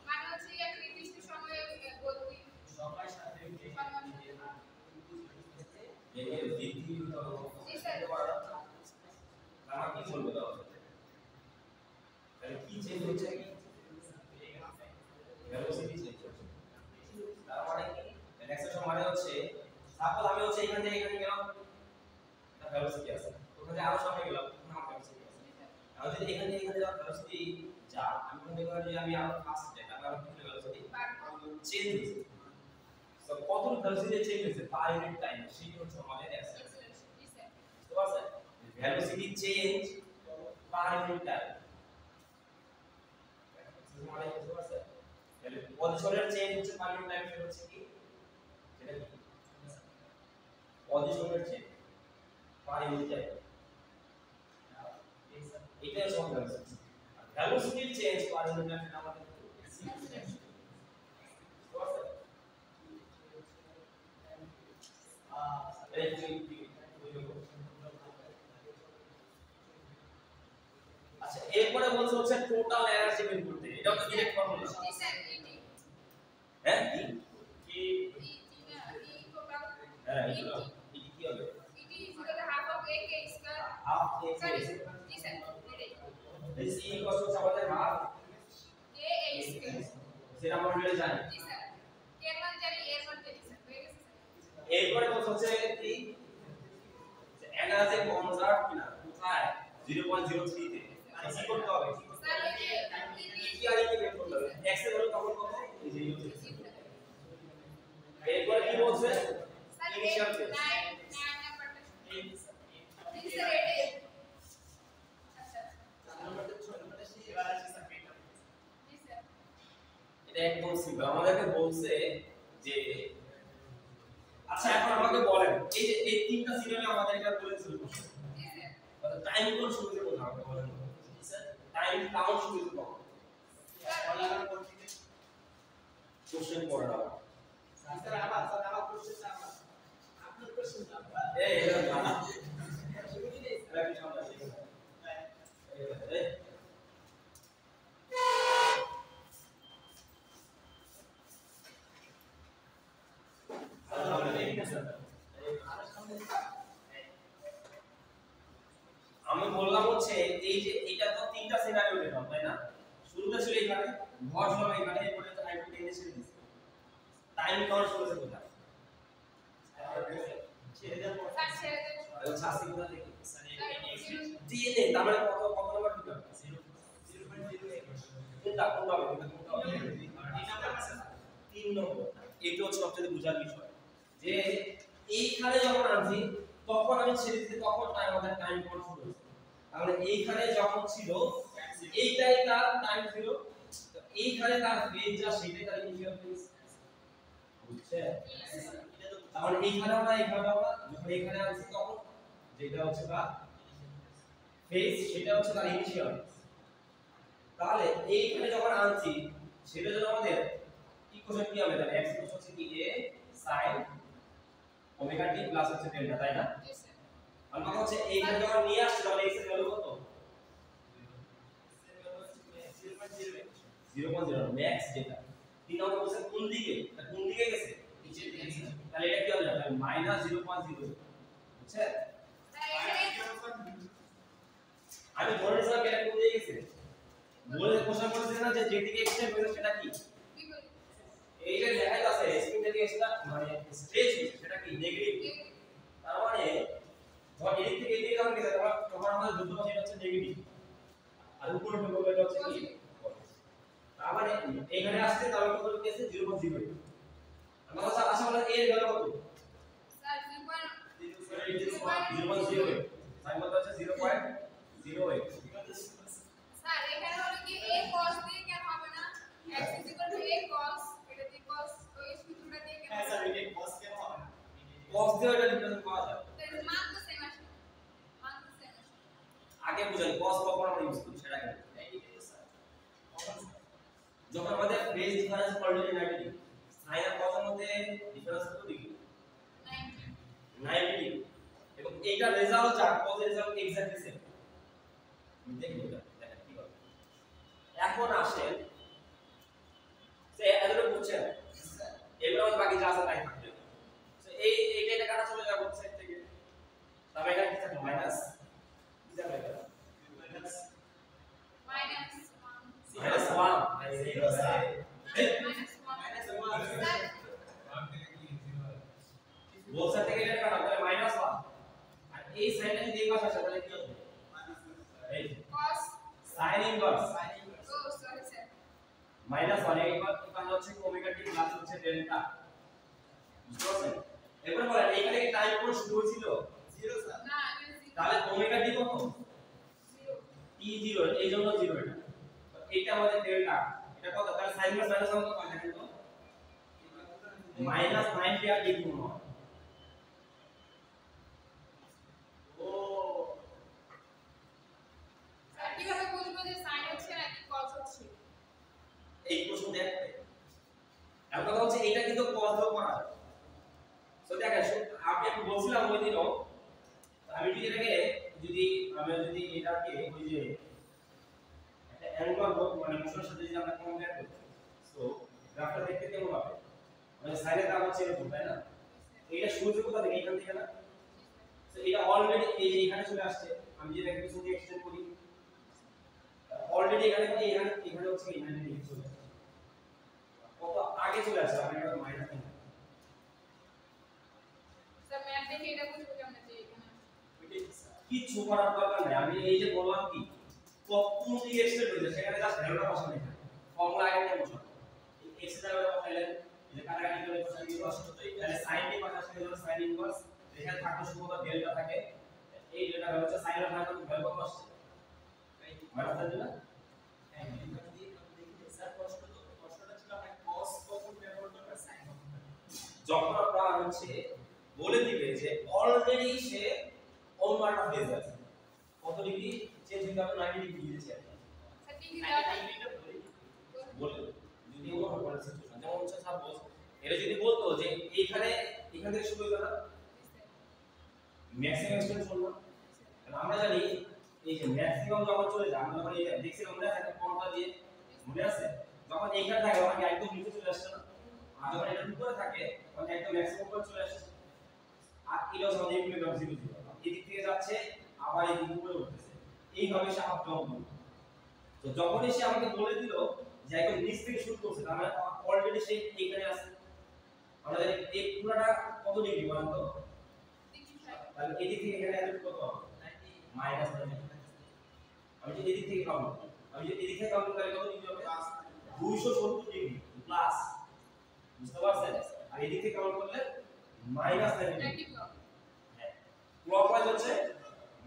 মানে হচ্ছে এক নির্দিষ্ট সময়ে গতি সবার সাথে এর বৃদ্ধি তো জি স্যার আমার কি বলবো দাও তাহলে কি চেঞ্জ হচ্ছে কি ভেলোসিটি চেঞ্জ হচ্ছে তার মানে কি অ্যাক্সেলারেশন মানে হচ্ছে সাপোজ আমি হচ্ছে এখান থেকে এখানে গেলাম না ভেলোসিটি আছে ওখানে আরো সামনে গেলাম ওখানে আমার ভেলোসিটি আছে আর যদি এখান থেকে এখানে যাওয়ার ভেলোসিটি যা আমি মনে করি যে আমি আরো ফাস্ট যাই তাহলে আমার কি ভেলোসিটি চেঞ্জ হচ্ছে সো কত ভেলোসিটি চেঞ্জ হচ্ছে পার ইউনিট টাইম সেটা হচ্ছে আমাদের অ্যাক্সেলারেশন জি স্যার বুঝতে পারছেন velocity change per unit time মানে বুঝতে পারছেন তাহলে পজিশনের চেঞ্জ হচ্ছে পার ইউনিট টাইম সেটা হচ্ছে কি সেটা কি পজিশনের চেঞ্জ পার ইউনিট টাইম এটা হচ্ছে আমাদের velocity change per unit time সেটা আমাদের আচ্ছা এরপরে বলছে হচ্ছে টোটাল এনার্জি বের করতে এটা তো ডিরেক্ট ফর্মুলা জি স্যার ইটি হ্যাঁ ই না ই টোটাল হ্যাঁ এটা কি হবে ET is equal to half of a k square half x sorry জি স্যার এটাই এই c ইকুয়াল টু আমাদের হাফ a a স্কয়ার সেটা আমরা অলরেডি জানি জি স্যার এর মান জানি এর মান জানি স্যার হয়ে গেছে স্যার এরপরে বলছে হচ্ছে কি এনার্জি কনজার্ভ কিনা কোথায় 0.03 তে কি করতে হবে স্যার ওই যে কি আর কি বের করতে হবে x এর ভ্যালু তখন কত এই যে এরপরে কি বলছে স্যার ইনিশিয়াল 9 নাম্বারটা জি স্যার এটাই আচ্ছা নাম্বারটা 6 নাম্বারটা সেই এবার আছে স্যার যে আচ্ছা এখন আমাকে বলেন এই যে এই তিনটা সিরিয়ালে আমাদের এটা বলেছিল টাইম কোন শুরু থেকে কোথাও আমাকে বলেন স্যার টাইম কাউন্ট শুরু থেকে কখন কোশ্চেন পড়ে দাও স্যার আবার কোশ্চেন আবার আপনার কোশ্চেন এই এটা না এটা কি আমরা শিখব এই আমি বললাম হচ্ছে এই যে এটা তো তিনটা সিনারিও দিলাম তাই না শুরুতে ছিল এখানে ভর ছিল এখানে এরপরে তো আইপি টেনে ছেড়ে দিছি টাইম কাউন্ট শুরু থেকে কোথায় ছেড়ে দেওয়ার পর স্যার ছেড়ে দেন আর শাস্তি কোথা থেকে ডিএনএ তার মানে কত নাম্বার ঠিক হবে 0.08 কোনটা কোনটা হবে কোনটা হবে 3 নম্বর এটা হচ্ছে সবচেয়ে বোঝার বিষয় যে এইখানে যখন আনছি তখন আমি ছেড়ে দিতে তখন আমাদের টাইম কাউন্ট শুরু হয়েছে তাহলে এইখানে যখন ছিল এইটাই তার টাইম ছিল তো এইখানে তার ফেজ যা সেটাই তার ইনিশিয়াল ফেজ বুঝছে তাহলে এইখানেও না এখানেও না যখন এখানে আনছি তখন যেটা হচ্ছে তার ফেজ সেটা হচ্ছে তার ইনিশিয়াল তাহলে এইখানে যখন আনছি সেটা জন্য আমাদের ইকুয়েশন কি হবে তাহলে x হচ্ছে কি a sin omega t plus হচ্ছে ডেল্টা তাই না আর কথা হচ্ছে এইখানে যখন নিয়ে আসছে তাহলে x এর ভ্যালু কত 0.0 ম্যাক্স যেটা 3 নম্বর বলছে কোন দিকে গেছে নিচের দিকে তাহলে এটা কি হবে তাহলে -0.0 বুঝছে আমি ধরে নিলাম এটা কোন দিকে গেছে বলে কোশ্চেন করেছে না যে যেদিকে এক্সটেন্ড হয়েছে সেটা কি এইটা দেখাই আছে স্ক্রিন থেকে সেটা মানে স্ট্রেচ হচ্ছে সেটা কি নেগেটিভ তার মানে ধর এদিক থেকে এদিকে যখন গেছে তখন আমাদের দুটো পাশে হচ্ছে নেগেটিভ আর উপরে ঢোকবে এটা হচ্ছে কি তার মানে এখানে আসছে তাহলে কত গেছে 0.0 আমরা কথা আশা করি এর ভ্যালু কত স্যার 0.0 তাই মত হচ্ছে 0.08 স্যার এখানে হলো কি a cos দিয়ে কেন হবে না x a cos এটা দিয়ে cos ওই সূত্রটা দিয়ে কেন হ্যাঁ স্যার এটা cos কেন হবে না cos দিয়ে এটা রিপ্রেজেন্ট করা যায় তাহলে মান তো সেম আসে মান তো সেম আসে আগে বুঝাই cos কখন আমরা ইউজ করি সেটা আগে এইটাই তো স্যার যখন আমাদের phase difference already 90 degree sin আর cos এর মধ্যে ডিফারেন্স কত ডিগ্রি 90 ডিগ্রি এবং এইটা রেজাল্ট যা cos এর রেজাল্ট এক্স্যাক্টলি সেম দেখুন দেখেন কি হবে এখন আসেন সে এতটুকু বুঝছেন এবার আমাদের বাকি যা আছে তাই থাকবে সো এটা কাটা চলে যাবে সাইড থেকে তবে এটা কি থাকবে মাইনাস কি থাকবে এটা minus 1 minus 1 0 sir minus 1 sir both side থেকে এটা কাটা তাহলে মাইনাস 1 আর এই সাইডটা যদি এই পাশে আসে তাহলে কি হবে এই cos sin ইনভার্স ও সরি স্যার মাইনাস 1 এইবার এখানে হচ্ছে ওমেগা টি প্লাস হচ্ছে ডেল্টা বুঝতে পারছেন এবার বলেন এখানে কি টাইম কোন শুরু হয়েছিল 0 স্যার না এটা 0 তাহলে ওমেগা টি কত 0 t0 এই জন্য 0 এটা তো এইটা আমাদের ডেল্টা এটা কত তাহলে sin প্লাস মাইনাস কত হয় দেখেন তো মাইনাস 90 আর ডিগ্রি মনে হয় ও স্যার কিভাবে বুঝবো যে sin হচ্ছে নাকি cos হচ্ছে এই প্রশ্ন দেখতে আর কথা হচ্ছে এটা কিন্তু cos দিয়েও করা যায় তো দেখেন আমি বলছিলাম ওই দিনও আমি যদি এটাকে আমি যদি এটাকে ওই যে একটা অ্যাঙ্গুলার মানে মোশনের সাথে যদি আমরা কম্পেয়ার করি সো গ্রাফটা দেখতে কেমন হবে মানে সাইনের দাম হচ্ছে এরকম তাই না এইটা শুরু থেকে কোথা থেকে এখান থেকে না তো এটা অলরেডি এই যে এখানে চলে আসছে আমি যদি একটা কিছু দিয়ে এক্সটেন্ড করি অলরেডি এখানে হচ্ছে এখানে দিকে চলে আসছে কত আগে চলে আসছে আমি এটা মাইনাস নিই স্যার ম্যাপ দেখে এটা বুঝবো কেমনে যে এখানে কিছু করার দরকার নাই আমি এই যে বললাম কি কোন দিকে এক্সটেন্ড হয়েছে সেখানে জাস্ট ভ্যালুটা বসানো এখানে ফর্মুলা আগে নিয়ে বসানো এই এক্স এর ভ্যালুটা বসাইলেন এই যে কাটাকাটি করে বসাই দিয়ে বসানো তাহলে sin এর পাশে আসলে হলো sin ইনভার্স এখানে থাকবে শুধুমাত্র ডেল্টা থাকে এই ডেল্টা ভ্যালু হচ্ছে sin এর ভ্যালু কত আসছে মাইনাস দেন না হ্যাঁ এটা দিয়ে দেখি স্যার প্রশ্নটা ছিল আমরা cos কখন ব্যবহার করব sin কখন যখন আপনার হচ্ছে বলে দিবে যে অলরেডি সে ওর মানটা হয়ে যাচ্ছে কত ডিগ্রি চেঞ্জ হয়ে যাবে 90 ডিগ্রি দিয়েছে স্যার ডিগ্রি দেওয়া বলে যদি ওর উপর সিচুয়েশন যেমন হচ্ছে সাপোজ এটা যদি বলতো যে এইখানে এখান থেকে শুরু হয়ে গেল ম্যাক্সিমাম এক্সটেন্ড করলাম কারণ আমরা জানি এই যে ম্যাক্সিমাম যখন চলে যায় আমরা যখন এই দেখছিলাম আমরা একটা কোণটা দিয়ে মনে আছে যখন এইখানে থাকে তখন একদম নিচে চলে আসছে না আর যখন এটা উপরে থাকে তখন একদম ম্যাক্সিমাম উপরে চলে আসছে আর এটা হচ্ছে আমাদের ইকুইলিব্রিয়াম 0 0 এদিক থেকে যাচ্ছে আবার এদিক উপরে উঠতেছে এইভাবে সে আপ ডাউন করবে তো যখনই সে আমাকে বলে দিল যে একদম নিচ থেকে শুরু করছে তার মানে অলরেডি সে এইখানে আছে আমরা জানি এই পুরোটা কত ডিগ্রি বলেন তো তাহলে এদিক থেকে এখানে এত কত হবে মাইনাস 90 আমি যদি এদিক থেকে কাউন্ট করি আমি যদি এদিক থেকে কাউন্ট করি কত ডিগ্রি হবে 270 ডিগ্রি প্লাস বুঝতে পারছেন আর এদিক থেকে কাউন্ট করলে মাইনাস 90 ডিগ্রি হ্যাঁ ক্লকওয়াইজ হচ্ছে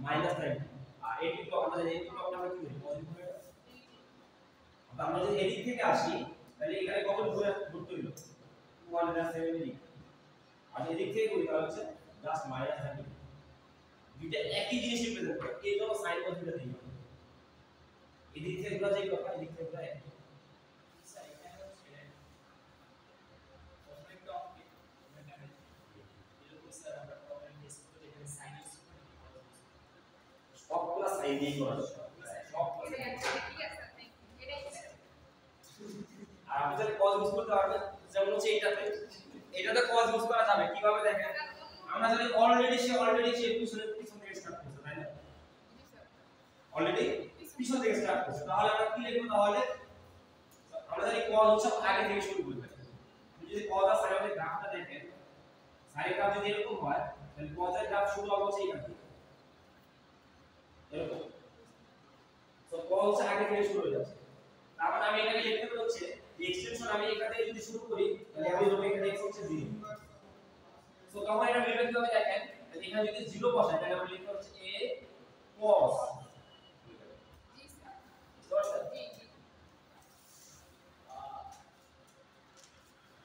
মাইনাস 90 আর এটি তো আমরা জানি এটি ক্লক আমরা কি বলি পজিটিভ হবে আমরা যদি এদিক থেকে আসি তাহলে এখানে কত ঘুরতে হলো 270 ডিগ্রি আর এদিক থেকে করি তাহলে হচ্ছে জাস্ট মাইনাস 90 দুইটা একই জিনিস রিপ্রেজেন্ট করে এই জন্য সাইন কনসিডার দিই এদিক থেকে ঘোরা যায় কথা এদিক থেকে ঘোরা একই স্যার এখানে হচ্ছে প্রজেক্ট অফ এরকম স্যার আমরা প্রবলেম ফেস করতে এখানে সাইন ইউজ করি সবগুলা সাইন দিয়ে করা যায় সব আর আপনি যদি কজ ইউজ করতে পারবেন যেমন হচ্ছে এটাতে কজ ইউজ করা যাবে কিভাবে দেখেন আমরা জানি অলরেডি সে পিছন থেকে স্টার্ট করছে তাই না অলরেডি পিছন থেকে স্টার্ট করছে তাহলে আমরা কি লিখব তাহলে আমরা জানি কজ হচ্ছে আগে থেকে শুরু করবে আপনি যদি কজ আর সাইনের গ্রাফটা দেখেন সাইনের গ্রাফ যদি এরকম হয় তাহলে কজের গ্রাফ শুরু হবে হচ্ছে এইখান থেকে এরকম তো কজ হচ্ছে আগে থেকে শুরু হয়ে যাচ্ছে তার মানে আমি এটাকে লিখতে পারি হচ্ছে যে এক্সটেনশন আমি এখান থেকে যদি শুরু করি তাহলে আমি ধরব এখানে x হচ্ছে 0 সো তখন এটা লিখতে কিভাবে দেখেন তাহলে এখানে যদি 0 বসাই তাহলে আমরা লিখতে হচ্ছে a cos জি স্যার জি জি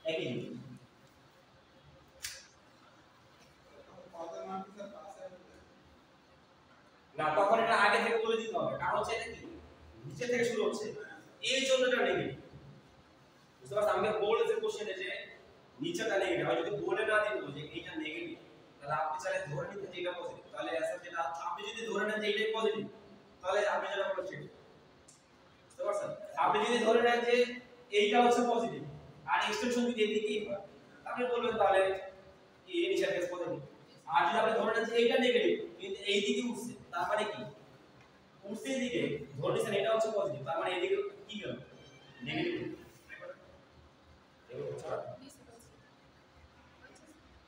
একই Father मान के पास है না তখন এটা আগে থেকে বলে দিতে হবে কারণ হচ্ছে এটা কি নিচে থেকে শুরু হচ্ছে এই জন্য এটা নেগেটিভ বুঝতে পারছেন আমি বলতে যে কোশ্চেনে যে নিচেটা নেগেটিভ আমি যদি বলে না দিই যে এইটা নেগেটিভ তাহলে আপনি চাইলে ধরে নিতে যে এটা পজিটিভ তাহলে অ্যান্সার যেটা আপনি যদি ধরে নেন যে এইটাই পজিটিভ তাহলে আপনি যেটা বলছেন ঠিক বুঝতে পারছেন আপনি যদি ধরে নেন যে এইটা হচ্ছে পজিটিভ আর এক্সটেনশন যদি এদিকেই হয় আপনি বলবেন তাহলে এই নিচের কেস পজিটিভ আর যদি আপনি ধরে নেন যে এইটা নেগেটিভ কিন্তু এই দিকে উঠছে তার মানে কি উঠছে এদিকে ধরে নিছেন এটা হচ্ছে পজিটিভ তার মানে এদিকে কি গেল নেগেটিভ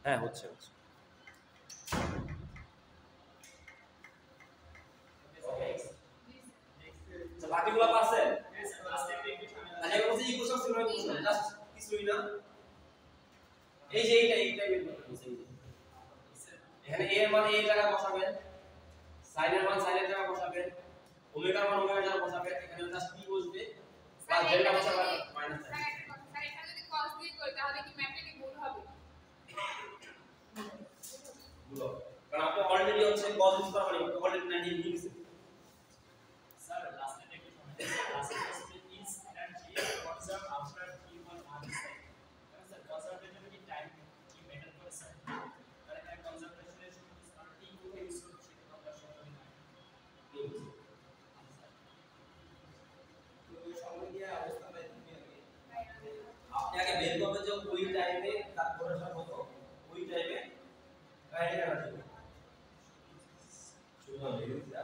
হ্যাঁ হচ্ছে তো বাকিগুলো পারছেন তাহলে এবার হচ্ছে ইকুয়েশন সিমিলার করছেন জাস্ট কিছুই না এই যে এইটা বের করতে বলছে এখানে a এর মান a এর জায়গায় বসাবেন sin এর মান sin এর জায়গায় বসাবেন ওমেগার মান ওমেগার জায়গায় বসাবেন এখানে জাস্ট কি বসবে প্লাস ডেল্টা বসাবেন মাইনাস স্যার এখানে যদি cos দিয়ে করি তাহলে কি ম্যাথে কি ভুল হবে গুলো কারণ আপনি অলরেডি হচ্ছে cos ইউজ করা মানে অলরেডি 90 ডিগ্রি নিয়েছেন স্যার লাস্টে একটু সময় লাস্টে হচ্ছে is energy conserve after T1 minus sir কনজার্ভের জন্য কি টাইম কি ম্যাটার করে স্যার তাহলে এখানে কনজার্ভেশনের জন্য স্যার T2 কে ইউজ করছি আমরা সবাই জানি तो समझ गया अवस्था में इतनी आगे আপনি আগে বের করবেন যে ওই টাইমে তার পড়াশোনা কত ওই টাইমে কাইনেটিক এনার্জি শুধু না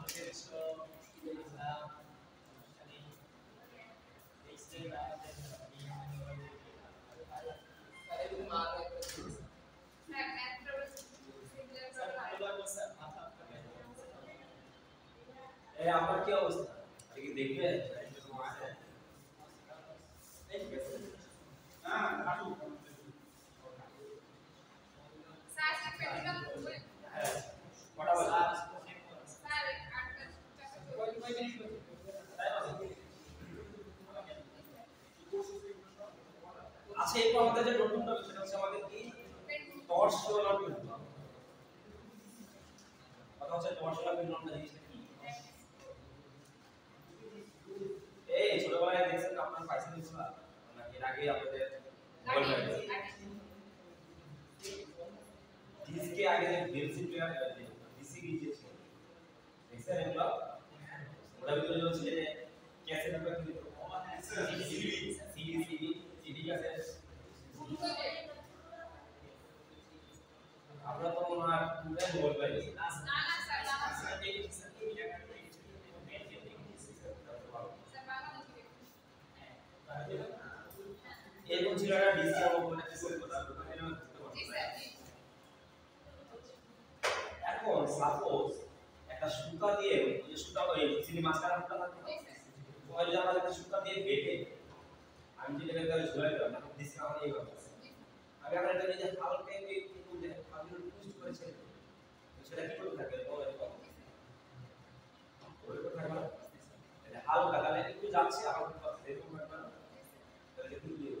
sir math problem similar problem এই আপনার কি অবস্থা আপনি কি দেখবেন হ্যাঁ কাটু স্যার স্যার প্র্যাকটিক্যাল করবেন কটা বল স্যার 8টা আচ্ছা এই আমাদের যে নতুনটা সেটা হচ্ছে আমাদের কি টর্সিওনাল পেন্ডুলাম কথা হচ্ছে টর্সিওনাল পেন্ডুলামটা জিনিসটা কি এই ছোটবেলায় দেখছেন আপনার পাইছেন না এর আগে আপনাদের বলবেন ডিসকে আগে যে বেলসি প্লেয়ার ডিসি গিয়েছে দেখছেন এগুলো ওটা ভিতরে হচ্ছে যে ক্যাসেট আমরা কি সিডি ক্যাসেট আমরা তো আর পুরো বলবাই না না স্যার না স্যার এরকম ছিল একটা ডিসি আমরা কি করে কথা জি স্যার জি এখন সাপোজ একটা সুতা দিয়ে ওই যে সুতা ওই চিনি মাছখানা সুতা থাকে জি স্যার ওই যে আমরা একটা সুতা দিয়ে বেঁধে আমি যে জায়গায় ঝুলাই দিলাম না ডিসি আমার এই কথা আমি আমরা এটা যে হালকা একটু যে আমি টুইস্ট করেছে সেটা কি করতে থাকে বলে তো ওই কথা না এটা হালকা তাহলে একটু যাচ্ছে আর এরকম ব্যাপার তাহলে একটু দিয়ে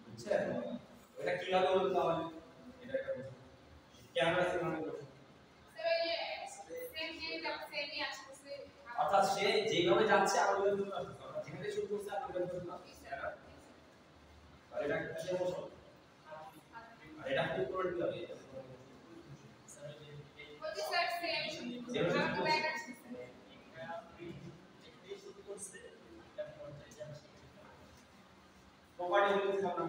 বুঝছেন এটা কিভাবে হলো তাহলে এটা একটা প্রশ্ন ক্যামেরা সিনেমা স্যার এই সেম যে সেমই আসছে অর্থাৎ সে যেভাবে যাচ্ছে আর ওই জন্য যেখানে শুরু করছে আর ওই জন্য আর এটা একটা মোশন আর এটা খুব করে দিতে হবে বলছি স্যার সেম আমাকে ব্যাক আসছে প্রপার্টি বলতে আমরা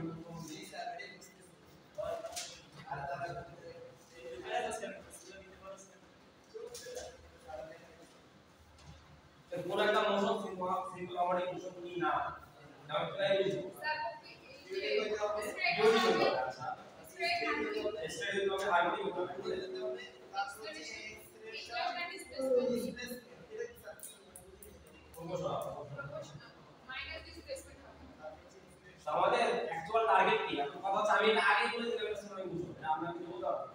কোন একটা মোশন সিম্পল আমাদের মোশন কি না নাম কি বুঝবো স্যার আচ্ছা স্ট্রেট হ্যান্ড স্টেজ হবে হাইড্রোলিক হবে আমাদের অ্যাকচুয়াল টার্গেট কি এখন কথা হচ্ছে আমি এটা আগে বলে দিলাম আমি বুঝবো এটা আমরা কি বলতে পারবো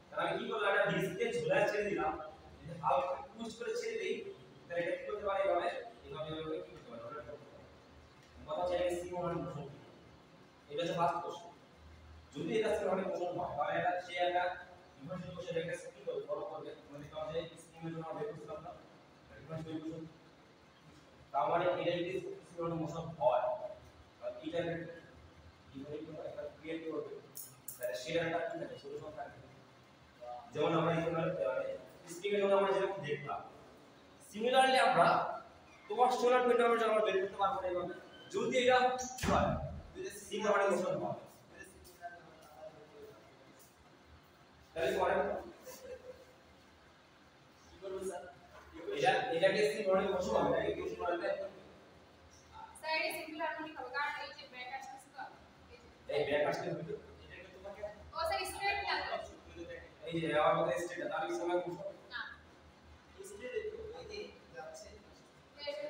তাহলে আমি কি করলাম একটা ডিসকে ঝুলায় ছেড়ে দিলাম যদি হালকা পুশ করে ছেড়ে দেই তাহলে এটা কি করতে পারে এভাবে এভাবে কি করতে পারে কথা হচ্ছে এটা সিমন মোশন এটা হচ্ছে ফার্স্ট কোশ্চেন যদি এটা সিমনের মোশন হয় তাহলে এটা সে একটা ইনভার্সন কোশ্চেন একটা স্কিল করবে ফলো করবে মানে কারণ যে স্কিমের জন্য আমরা দেখছিলাম না ইনভার্সন কোশ্চেন তার মানে এটা যদি সিমনের মোশন হয় এটা একটা ক্রিয়েট করবে তাহলে সেটা একটা কি থাকে সলিউশন থাকে যেমন আমরা স্ট্রিং এর জন্য আমরা যেরকম দেখলাম সিমিলারলি আমরা টর্সিওনাল পেন্ডুলামের জন্য আমরা বের করতে পারবো না এইভাবে যদি এটা হয় যদি সিমিলার মোশন হয় তাহলে পরে কি করব স্যার এটাকে সিমিলার মোশন হবে এটাকে কি বলতে স্যার এটা সিম্পল হারমোনিক হবে কারণ এই যে ব্যাক আসছে তো এই ব্যাক আসলে ভিডিও এটাকে তোমাকে ও স্যার স্ট্রেট না এই যে আমার মধ্যে স্টেট তাহলে সিমিলার মোশন না স্ট্রেট এই যে যাচ্ছে এইটা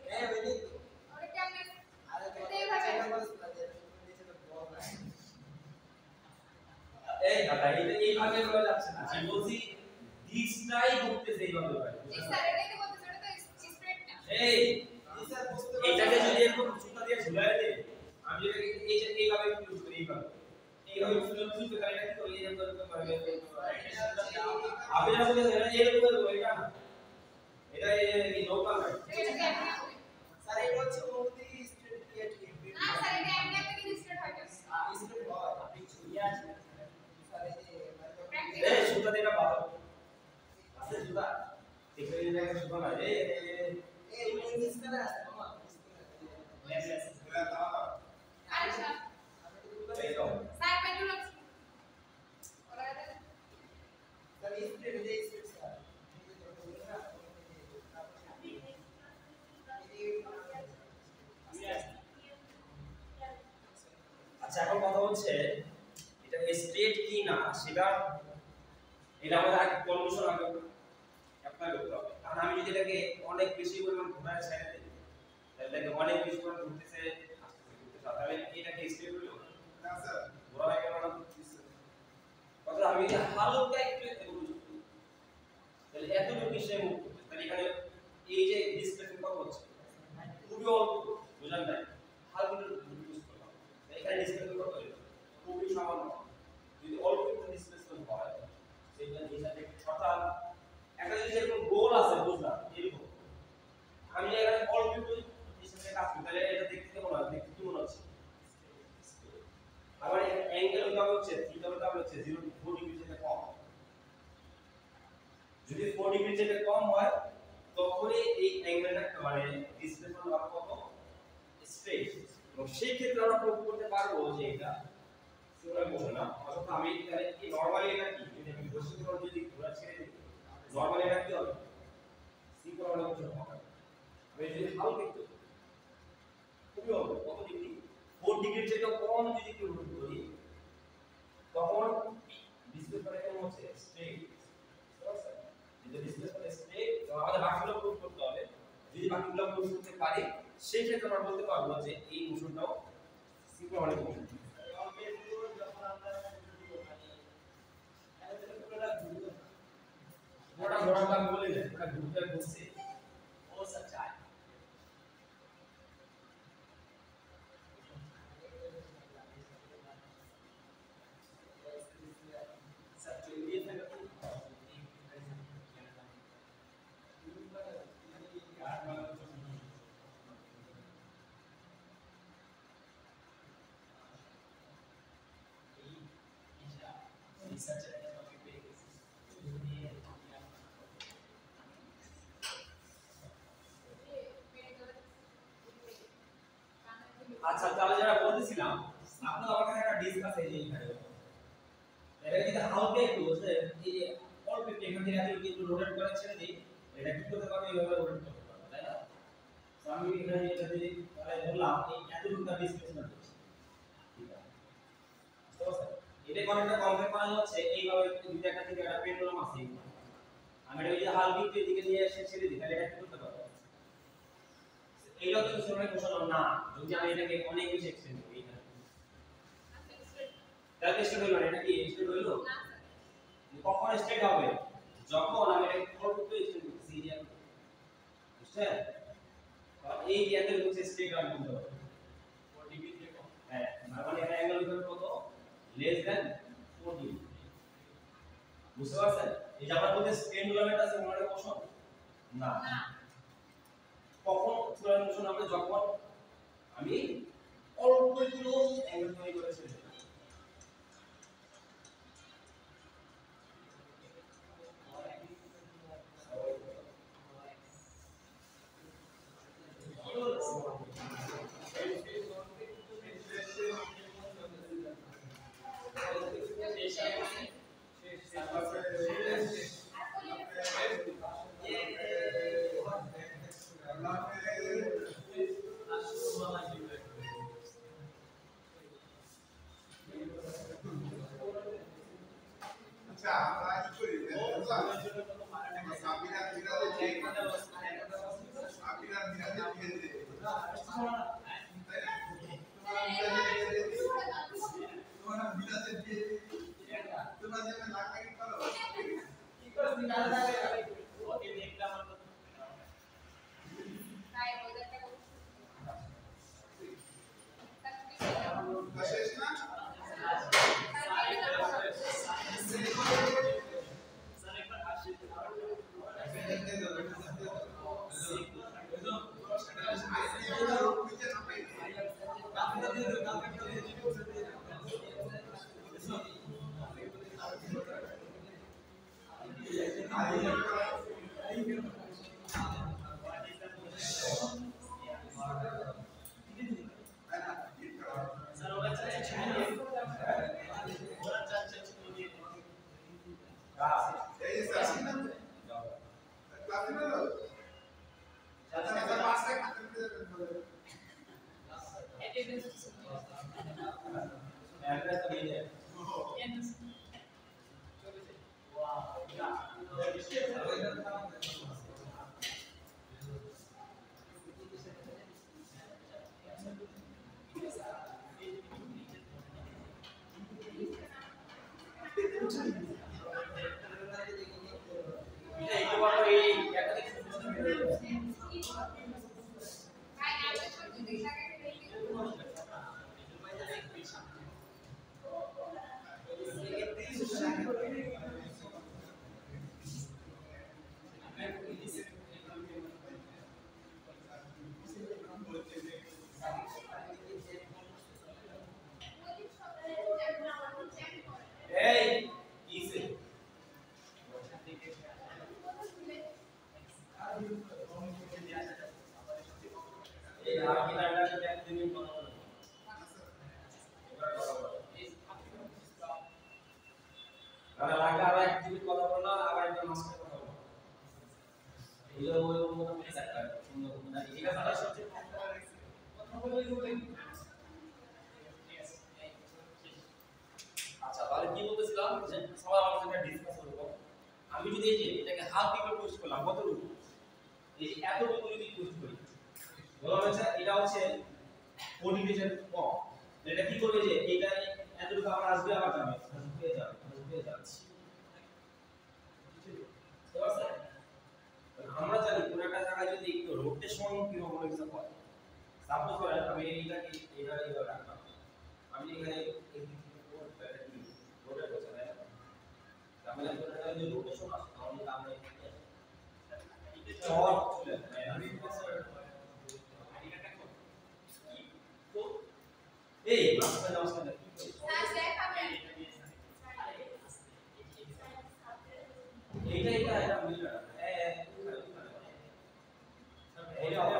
হ্যাঁ ওই যে ওটা কেমনে আরে এইভাবে এই দাদা এটা এইভাবে করা যাচ্ছে না আমি বলছি দিকটাই করতেছে এইভাবে ভাই জি স্যার এটাই তো বলতে ওটা তো স্ট্রেট না এই স্যার বুঝতে এটাকে যদি এরকম সুতা দিয়ে ঝুলায় দেই আমি এটাকে এই যে এইভাবে ইউজ করি এইভাবে ইউজ করে এটা কি করি এরকম করতে পারবে আপনি যখন এরকম করবে এটা না এটা এই লোকাল রাইট এটা কেমনে হবে স্যার এটা হচ্ছে মূর্তি স্ট্রেট ক্রিয়েট না স্যার এটা এমনি একটা কি স্ট্রেট হয় না স্ট্রেট হয় আপনি ছবি আছে স্যার এই যে প্র্যাকটিক্যাল এই সুতা দিয়ে এটা বাঁধো আছে সুতা এখানে একটা সুতা না এই এই ইংলিশ না মামা Yes, yes. আচ্ছা এখন কথা হচ্ছে এটা স্টেট কি না সেটা এটা আমাদের আগে কন্ডিশন আগে অ্যাপ্লাই করতে হবে। কারণ আমি যদি এটাকে অনেক বেশি পরিমাণ ঘোরায় ছেড়ে দিই তাহলে এটাকে অনেক বেশি পরিমাণ ঘুরতেছে আসতেছে তাহলে এটাকে স্টেট হলো না স্যার ঘোরা হয়ে গেল না কথা আমি যদি হালকা একটু তাহলে এতটুকু বিষয় মুভ করতে তাহলে এখানে এই যে ডিসপ্লেসমেন্ট কত হচ্ছে খুবই অল্প বুঝলেন না হালকা একটু ইউজ করলাম এখানে ডিসপ্লেসমেন্ট কত হলো খুবই সামান্য যদি অল্প একটু ডিসপ্লেসমেন্ট হয় সেটা হিসাবে টোটাল একটা যদি এরকম গোল আছে বুঝলাম এরকম আমি এখানে অল্প একটু ডিসপ্লেসমেন্ট কাজ করি তাহলে এটা দেখতে কেমন হয় দেখতে কি মনে হচ্ছে আবার অ্যাঙ্গেল হচ্ছে থিটা হচ্ছে 0.4 ডিগ্রি থেকে কম যদি 4 ডিগ্রি থেকে কম হয় তখনই এই অ্যাঙ্গেলটা মানে ডিসপ্লেসমেন্ট হবে কত স্ট্রেট এবং সেই ক্ষেত্রে আমরা প্রুভ করতে পারবো যে এটা সিঙ্গুলার মোশন না অথবা আমি এখানে কি নরমালি এটা কি যদি আমি বস্তুর যদি ঘোরা ছেড়ে দিই নরমালি এটা কি হবে সিঙ্গুলার মোশন হবে আমি যদি হালকা একটু খুবই অল্প কত ডিগ্রি 4 ডিগ্রি থেকে কম যদি একটু রোটেট করি তখন ডিসপ্লেসমেন্ট কেমন হচ্ছে স্ট্রেট যদি ডিসপ্লেসমেন্ট স্ট্রেট তো আমাদের বাকিগুলো প্রুভ করতে হবে যদি বাকিগুলো প্রুভ করতে পারি সেই ক্ষেত্রে আমরা বলতে পারবো যে এই মোশনটাও সিঙ্ক্রোনাইজ মোশন ওটা ঘোরাটা আমি বলি না ওটা ঘুরতে ঘুরছে ও সচ্চা আচ্ছা তাহলে যেটা বলতেছিলাম আপনার আমার কাছে একটা ডিস্ক আছে এই যে এখানে এটা যদি হালকা একটু বুঝছেন এই যে অল্প একটু এখান থেকে এত একটু রোটেট করে ছেড়ে দিই এটা কি করতে পারবে এইভাবে রোটেট করতে পারবে তাই না তো আমি এখানে এটা যদি তাহলে বললাম এই এতটুকু ডিসপ্লেসমেন্ট হচ্ছে ঠিক আছে তো এটা কোনটা কমপ্লিট করা হচ্ছে এইভাবে দুইটা একটা থেকে একটা পেন্ডুলাম আছে আমি এটা যদি হালকা একটু এদিকে নিয়ে এসে ছেড়ে দিই তাহলে এটা কি করতে পারবে এইটা তো সময় কোশ্চেন না যদি আমি এটাকে অনেক বেশি এক্সটেন্ড করি এটা তাহলে স্টেট হলো না এটা কি স্টেট হলো না কখন স্টেট হবে যখন আমি এটাকে অল্প একটু এক্সটেন্ড করছি এরিয়া বুঝছেন আর এই এরিয়াতে হচ্ছে স্টেট আর বলতে হবে 4 ডিগ্রি থেকে কম হ্যাঁ মানে এখানে অ্যাঙ্গেল হবে কত লেস দ্যান 4 ডিগ্রি বুঝতে পারছেন এই যে আমরা বলতে পেন্ডুলামেট আছে মনে কোশ্চেন না কখন সিঙ্গুলার মোশন হবে যখন আমি অল্প একটু অ্যাঙ্গেল তৈরি করে ছেড়ে দিই অ্যাড্রেস তো দিয়ে দেয় এটা একটু বড় এই একটা দেখে ভাই আমি সত্যি দেখাকে দেখি এই কিসে এই আপনি টাইমটা ব্যাক দিবেন কথা বলুন আরে লাগা আর এক দিন কথা বললো আবার একটা মাস্টার কথা বললো এই যে ওই মোটামুটি একটা সুন্দর না এটা তাহলে সবচেয়ে কথা বলে আচ্ছা তাহলে কি বলতেছিলাম যে সবাই আমার সাথে ডিসকাস করবো আমি যদি এই যে এটাকে হাফ পিপল পোস্ট করলাম কতটুকু এই যে এতটুকু যদি পোস্ট করি বলা হয়েছে এটা হচ্ছে কোডিফিকেশন কম এটা কি করবে যে এটা এতটুকু আবার আসবে আবার যাবে পেয়ে যাচ্ছে আমরা জানি কোন একটা জায়গায় যদি একটু রোটেশন কি হবে কিছু হয় সাপোজ করেন আমি এইটাকে এইভাবে রাখলাম আমি এখানে রোটেট করতে চাই তাহলে কোনটা যদি রোটেশন আসে তাহলে আমরা এখানে শর্ট চলে আমি এই মাঝখানে মাঝখানে স্যার দেখাবেন এটা মিলবে না এই হবে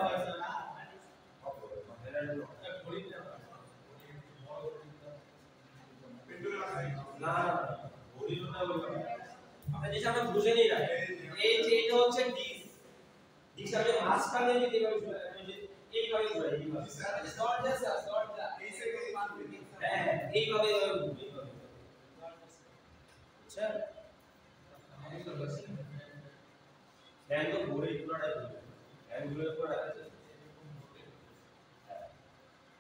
না না ঘড়িটা বলবো আপনি যেটা আমরা বুঝে নিই না এই যে এটা হচ্ছে ডিস আমি মাঝখানে যদি এইভাবে ঘুরে এইভাবে শর্ট স্যার শর্ট এই সে কোই মান দিই হ্যাঁ এইভাবে আচ্ছা ফ্যান তো ঘুরে পুরোটাই ঘুরে ফ্যান ঘুরে পুরোটা আছে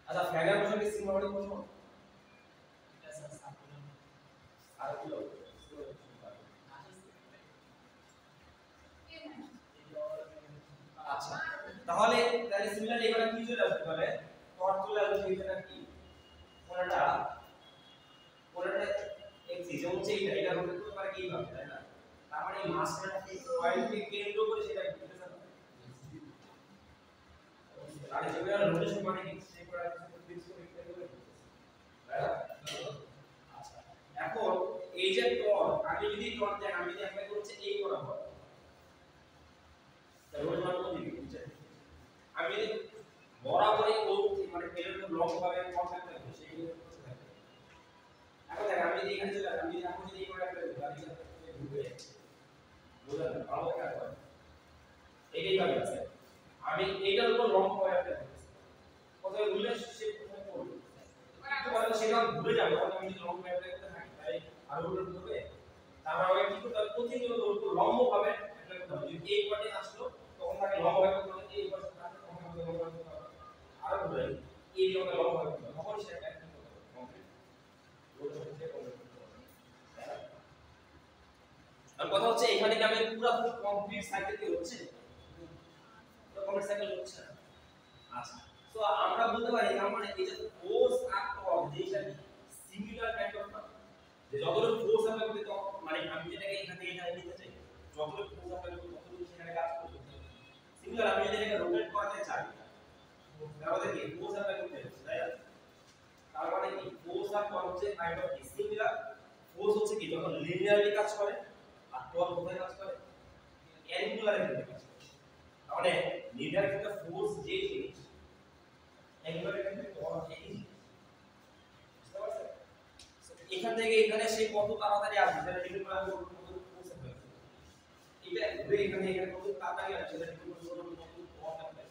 আচ্ছা ফ্যানের মধ্যে সিম্বল কোন আর কি আচ্ছা তাহলে সিমিলারলি এখানে কি চলে আসবে তাহলে টর্ক চলে আসবে এটা কি কোনটা এক্সিস যেমন এটা রোটেট করতে পারে কিভাবে তাই না তার মানে এই মাসটাকে পয়েন্টকে কেন্দ্র করে সেটা ঘুরতে থাকে আর যেটা রোটেশন মানে কি সেই করা ফিক্স করে তাই না আচ্ছা এখন এই যে টর্ক আমি যদি টর্ক দেখ আমি যদি অ্যাপ্লাই করছি এই বরাবর তাহলে মান কত দিবি বুঝছেন আমি যদি বরাবরই মানে পেলের লং ভাবে কন্টাক্ট রাখবো সেইগুলো এখন দেখ আমি যদি এখানে চলে আসি আমি যদি এখন যদি এই করে একটা গাড়ি চালাতে ঘুরে বুঝলেন ভালো কাজ করে এইটাই ভাবে আছে আমি এইটার উপর লং করে একটা কোথায় ঘুরে সে কোথায় পড়বে তো বলে সেটা ঘুরে যাবে তখন আমি যদি লং করে একটা করতে থাকি তাই আর ঘুরে ঘুরবে তারপর আমি কি করতে প্রতিনিয়ত উপর লম্ব ভাবে একটা করতে হবে যদি এই পয়েন্টে আসলো তখন তাকে লম্ব ভাবে করতে হবে এই পয়েন্টে আসলো তখন তাকে লম্ব ভাবে করতে হবে আর ঘুরে এই দিকে লম্ব ভাবে করতে হবে তখন সেটা একটা করতে হবে কমপ্লিট আর কথা হচ্ছে এখানে কি আমি পুরো কমপ্লিট সাইকেল কি হচ্ছে পুরো কমপ্লিট সাইকেল হচ্ছে না আচ্ছা তো আমরা বলতে পারি তার মানে এই যে ফোর্স আর টর্ক যেটা সিমিলার কাইন্ড অফ না যে যতটুকু ফোর্স আমরা করি তো মানে আমি যেটাকে এখান থেকে এখানে নিতে চাই যতটুকু ফোর্স আমরা করি ততটুকু সেখানে কাজ করবে সিমিলার আমি যদি এটাকে রোটেট করতে চাই তাহলে কি ফোর্স আমরা করতে তাই না তার মানে কি ফোর্স আর টর্ক হচ্ছে কাইন্ড অফ সিমিলার ফোর্স হচ্ছে কি যখন লিনিয়ারলি কাজ করে আর টর্ক কোথায় কাজ করে অ্যাঙ্গুলার ক্ষেত্রে কাজ করে তাহলে লিনিয়ার ক্ষেত্রে ফোর্স যে জিনিস অ্যাঙ্গুলার ক্ষেত্রে টর্ক এই জিনিস বুঝতে পারছেন এখান থেকে এখানে সে কত তাড়াতাড়ি আসবে সেটা ডিপেন্ড করে কত ফোর্স আছে এটা ঘুরে এখানে কত তাড়াতাড়ি আসবে সেটা ডিপেন্ড করে কত টর্ক আছে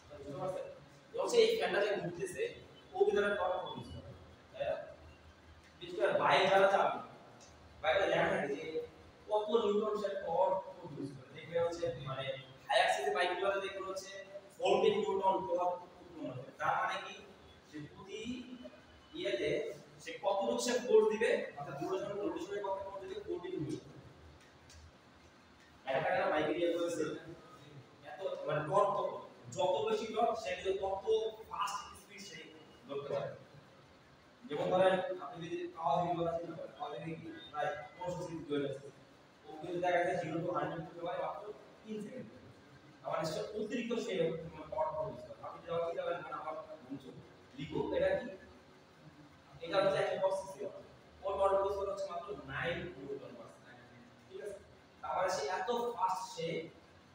বুঝতে পারছেন যখন এই ফ্যানটা যে ঘুরতেছে ও ভিতরে টর্ক প্রডিউস করে বিশেষ করে বাইক যারা চালাবে বাইরে লেখা থাকে যে কত নিউটন সে টর্ক প্রডিউস করে দেখবে হচ্ছে মানে হায়ার সিটি বাইকগুলোতে দেখবে হচ্ছে 14 নিউটন প্রভাব উৎপন্ন করে তার মানে কি সে প্রতি ইয়েতে সে কতটুকু সে ফোর্স দিবে অর্থাৎ রোটেশনের কত ফোর্স দিবে 14 নিউটন একটা একটা বাইকে দিয়ে করেছে এত মানে টর্ক কত যত বেশি টর্ক সে কিন্তু তত ফাস্ট স্পিড সে ধরতে পারে যেমন ধরেন আপনি যদি পাওয়ার ভিডিও আছে না পাওয়ার ভিডিও প্রায় 560 কিলোমিটার ও কিন্তু দেখা যায় 0 টু 100 করতে পারে মাত্র 3 সেকেন্ড আমার সে অতিরিক্ত সে টর্ক প্রডিউস করে আপনি যখন কি যাবেন মানে আমার বুঝছো লিখো এটা কি এটা হচ্ছে 180 ওর টর্ক প্রডিউস করে হচ্ছে মাত্র 9 নিউটন পার সেকেন্ড ঠিক আছে তাহলে সে এত ফাস্ট সে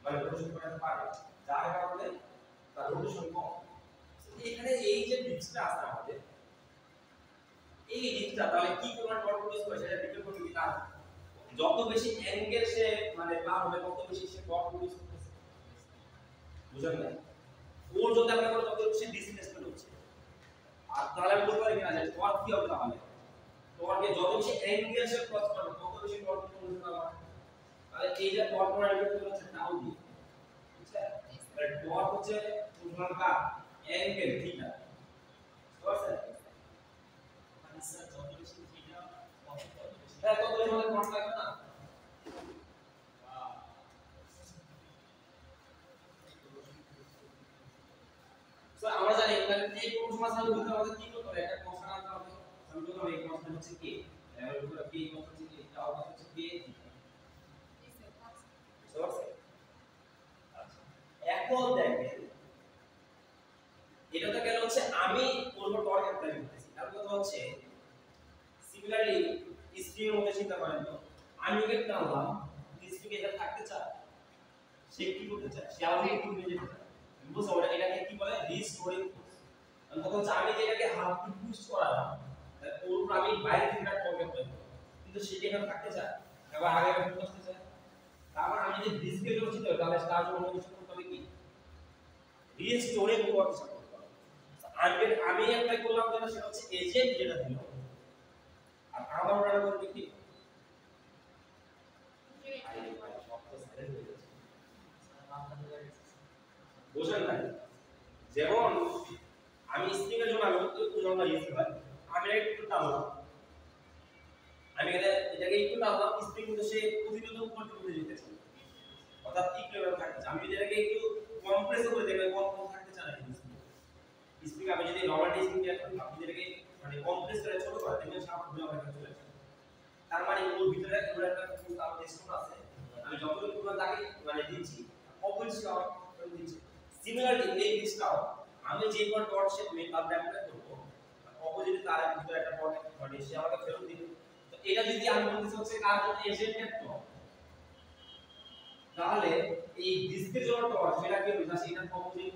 মানে রোটেশন করতে পারে যার কারণে তার রোটেশন কম এখানে এই যে ডিস্কটা আছে আমাদের এই ডিস্কটা তাহলে কি পরিমাণ টর্ক প্রডিউস করে সেটা ডিপেন্ড করবে কি তার যত বেশি অ্যাঙ্গেল সে মানে পার হবে তত বেশি সে টর্ক প্রডিউস করতেছে বুঝলেন না ওর যদি আমরা বলি তত বেশি ডিসপ্লেসমেন্ট হচ্ছে আর তাহলে আমি বলতে পারি কিনা যে টর্ক কি হবে তাহলে টর্কে যত বেশি অ্যাঙ্গেল সে ক্রস করবে তত বেশি টর্ক প্রডিউস হবে তাহলে এই যে টর্ক প্রডিউস হচ্ছে টাউ দিয়ে টর্ক হচ্ছে পূর্ণাঙ্গ অ্যাঙ্গেল থিটা বুঝতে মানে স্যার যত বেশি থিটা তত বেশি হ্যাঁ তত বেশি আমাদের টর্ক লাগবে না স্যার আমরা জানি তাহলে এই কোন সমস্যা হলে আমাদের কি করতে হবে একটা কনস্ট্যান্ট আনতে হবে আমি বললাম এই কনস্ট্যান্ট হচ্ছে কি এর উপরে কি কনস্ট্যান্ট হচ্ছে কি টাও হচ্ছে কি এখন দেখেন এটা তো গেল হচ্ছে আমি পূর্ব টর্ক অ্যাপ্লাই করতেছি তার কথা হচ্ছে সিমিলারলি স্প্রিং এর মধ্যে চিন্তা করেন তো আমি ওকে টানলাম স্প্রিং এটা থাকতে চায় সে কি করতে চায় সে আমাকে একটু নিয়ে যেতে চায় বুঝছো ওটা এটাকে কি বলে রিস্টোরিং ফোর্স আমি কথা হচ্ছে আমি যেটাকে হাফ টু পুশ করালাম ওর উপর আমি বাইরে থেকে একটা টর্ক অ্যাপ্লাই করব কিন্তু সেটা এখানে থাকতে চায় আবার আগে আগে বসতে চায় তারপর আমি যদি ডিসকে জন্য চিন্তা করি তাহলে তার জন্য কিছু করতে হবে কি রিস্টোরিং ফোর্স আমি অ্যাপ্লাই করলাম যেটা সেটা হচ্ছে এজেন্ট যেটা দিল আর আমার ওটা করবে কি বুঝলেন না যেমন আমি স্প্রিং এর জন্য আমি উদাহরণ দিয়েছি ভাই আমি একটু টানলাম আমি এটাকে একটু টানলাম স্প্রিং কিন্তু সে প্রতিরোধ উপর দিকে যেতেছে অর্থাৎ ইকুইলিব্রিয়াম থাকছে আমি যদি এটাকে একটু কম্প্রেস করে দেব কম থাকতে চাই না স্প্রিং আমি যদি নরমাল স্প্রিং দিয়ে আপনি যেটাকে মানে কম্প্রেস করে ছোট করে দেবেন সামনে ঘুরে আমাকে চলে আসে তার মানে ওর ভিতরে পুরো একটা তার টেস্ট আছে আমি যতটুকু পুরো তাকে মানে দিচ্ছি অপোজিট স্টার দিচ্ছি সিমিলারলি এই ডিসটাও আমি যে কোন ডট শেপ মেন তার অ্যাপ্লাই করব অপোজিটে তার ভিতরে একটা ডট মানে সে আমাকে ফেরত দিবে তো এটা যদি আমি বলতে হচ্ছে কার জন্য এজেন্টের ডট তাহলে এই ডিসকের জন্য ডট সেটা কি হবে জাস্ট এটা অপোজিট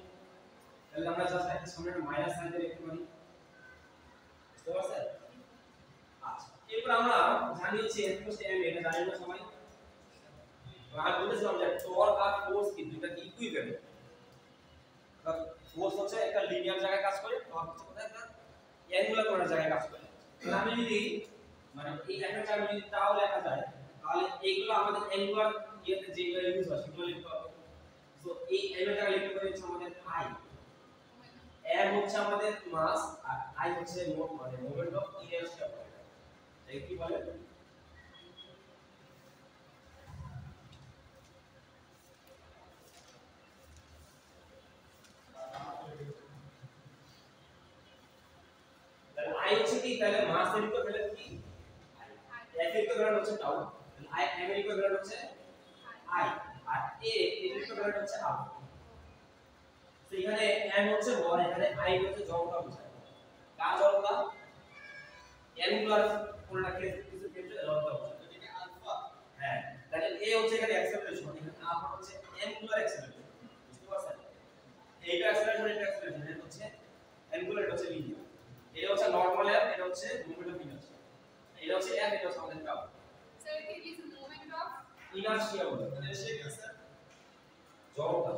তাহলে আমরা জাস্ট একটা সামনে একটা মাইনাস সাইন দিয়ে লিখতে পারি বুঝতে পারছেন আচ্ছা এরপর আমরা জানি হচ্ছে এফ এম এটা জানি না সবাই তো আমি বলেছিলাম যে টর্ক আর ফোর্স কি দুটো কি ইকুইভ্যালেন্ট ফোর্স হচ্ছে একটা লিনিয়ার জায়গায় কাজ করে টর্ক হচ্ছে কোথায় একটা অ্যাঙ্গুলার কোন জায়গায় কাজ করে তাহলে আমি যদি মানে এই একটা আমি যদি টাও লেখা যায় তাহলে এইগুলো আমাদের অ্যাঙ্গুলার ইয়েতে যেগুলো ইউজ হয় সেগুলো লিখতে হবে সো এই এম এর জায়গায় লিখতে পারি হচ্ছে আমাদের আই এম হচ্ছে আমাদের মাস আর আই হচ্ছে মানে মোমেন্ট অফ ইনার্শিয়া এই কি বলে তাহলে আই হচ্ছে কি তাহলে মাস এর ইকুইভ্যালেন্ট কি এফ এর ইকুইভ্যালেন্ট হচ্ছে টাউ তাহলে আই এম এর ইকুইভ্যালেন্ট হচ্ছে আই আর এ এর ইকুইভ্যালেন্ট হচ্ছে আর তো এখানে এম হচ্ছে বল এখানে আই হচ্ছে জড়তা বোঝায় কার জড়তা অ্যাঙ্গুলার কোনটা কিছু ক্ষেত্রে জড়তা বোঝায় তো এটা আলফা হ্যাঁ তাহলে এ হচ্ছে এখানে অ্যাক্সেলারেশন এখানে আলফা হচ্ছে অ্যাঙ্গুলার অ্যাক্সেলারেশন বুঝতে পারছেন এইটা অ্যাক্সেলারেশন এটা অ্যাক্সেলারেশন এটা হচ্ছে অ্যাঙ্গুলার এটা হচ্ছে লিনিয়ার এটা হচ্ছে নরমাল এর এটা হচ্ছে মোমেন্ট অফ ইনার্শিয়া এটা হচ্ছে এফ এটা হচ্ছে আমাদের টাউ স্যার কি ইজ মোমেন্ট অফ ইনার্শিয়া বলে মানে সে কি স্যার জড়তা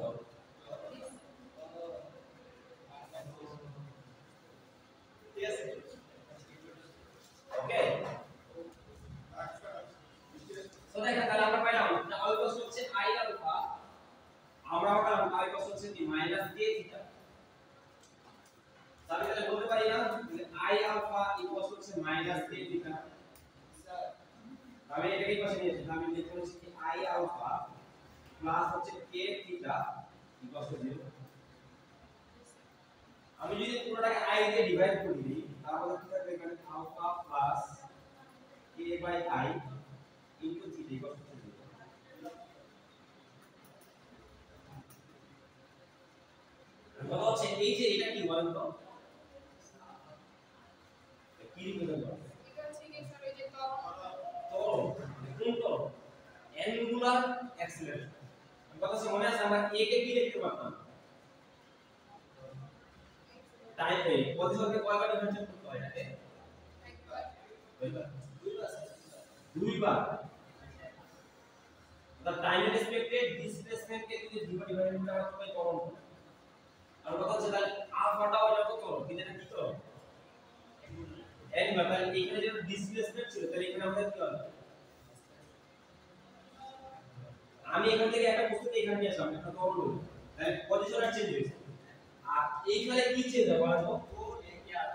মাইনাস কে থিটা স্যার আমি এটাকে পাশে নিয়ে আসি আমি লিখে নিচ্ছি কি আই আলফা প্লাস হচ্ছে কে থিটা ইকুয়াল টু 0 আমি যদি পুরোটাকে আই দিয়ে ডিভাইড করে দিই তাহলে কি থাকবে এখানে alpha plus K by I into theta equal to 0 কথা হচ্ছে এই যে এটা কি বলেন তো কি রিপ্রেজেন্ট করে এটা হচ্ছে কি স্যার ওই যে ত্বরণ ত্বরণ কোন ত্বরণ অ্যাঙ্গুলার অ্যাক্সিলারেশন কথা হচ্ছে মনে আছে আমরা a কে কি লিখতে পারতাম টাইম এ প্রতিসরকে কয়বার ডিফারেন্সিয়েট করতে হয় এটাকে একবার দুইবার the time expected displacement কে যদি দুইবার ডিভাইড করতে হয় তবে ত্বরণ আর কথা হচ্ছে তাহলে আলফাটাও এটা তো ত্বরণ কিন্তু এটা কি ত্বরণ অ্যাঙ্গুলার তাহলে এখানে যে ডিসপ্লেসমেন্ট ছিল তাহলে এখানে আমাদের কি হবে আমি এখান থেকে একটা বস্তুকে এখানে নিয়ে আসলাম একটা ত্বরণ হলো তাহলে পজিশনটা চেঞ্জ হয়েছে আর এইখানে কি চেঞ্জ হবে বলতো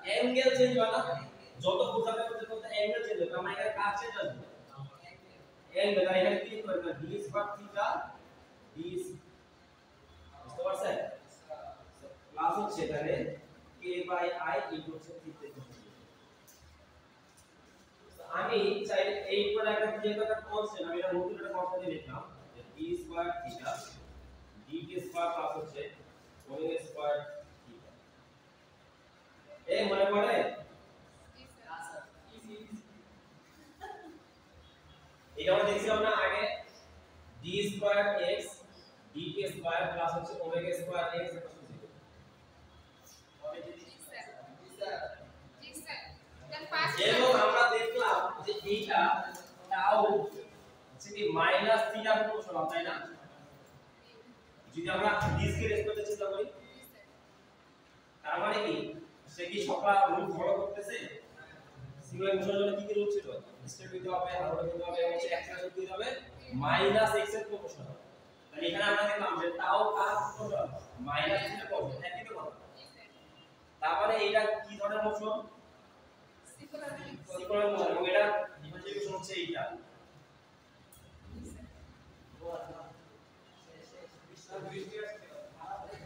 অ্যাঙ্গেল চেঞ্জ হয় না যত বোঝাবে তত অ্যাঙ্গেল চেঞ্জ হবে আমরা এখানে কাজ চেঞ্জ আসবে অ্যাঙ্গেল আর এখানে কি করবে না d স্কয়ার থিটা d বুঝতে পারছেন প্লাস হচ্ছে তাহলে k বাই i ইনটু হচ্ছে থিটা আমি চাই এই প্রোডাক্টটা যে একটা কনস্ট্যান্ট আমি এটা নতুন একটা কনস্ট্যান্ট লিখলাম যে d square theta dt square plus হচ্ছে ওমেগা স্কয়ার থিটা এই মনে পড়ে জি স্যার এটা আমরা দেখছিলাম না আগে d square x dt square plus হচ্ছে omega square x equal to 0 জি স্যার স্যার জি স্যার দেন ফার্স্ট এবং আমরা দেখলাম যে এইটা টাউ হচ্ছে কি মাইনাস থিটার প্রপোর্শনাল তাই না যদি আমরা ডিস্কে রেসপেক্টে চিন্তা করি তার মানে কি সে কি সবটা রুট ফলো করতেছে সিঙ্গুলার মোশনের জন্য কি কি রুট ছিল স্টেপ দিতে হবে আরোটা দিতে হবে এবং অ্যাক্সেলারেশন দিতে হবে মাইনাস x এর প্রপোর্শনাল তাহলে এখানে আমরা দেখলাম যে টাউ কার প্রপোর্শনাল মাইনাস থিটার প্রপোর্শনাল একই তো কথা জি স্যার তার মানে এইটা কি ধরনের মোশন সিকুলার সিঙ্গুলার মোশন এবং এটা ডিফারেন্সিয়েশন হচ্ছে এইটা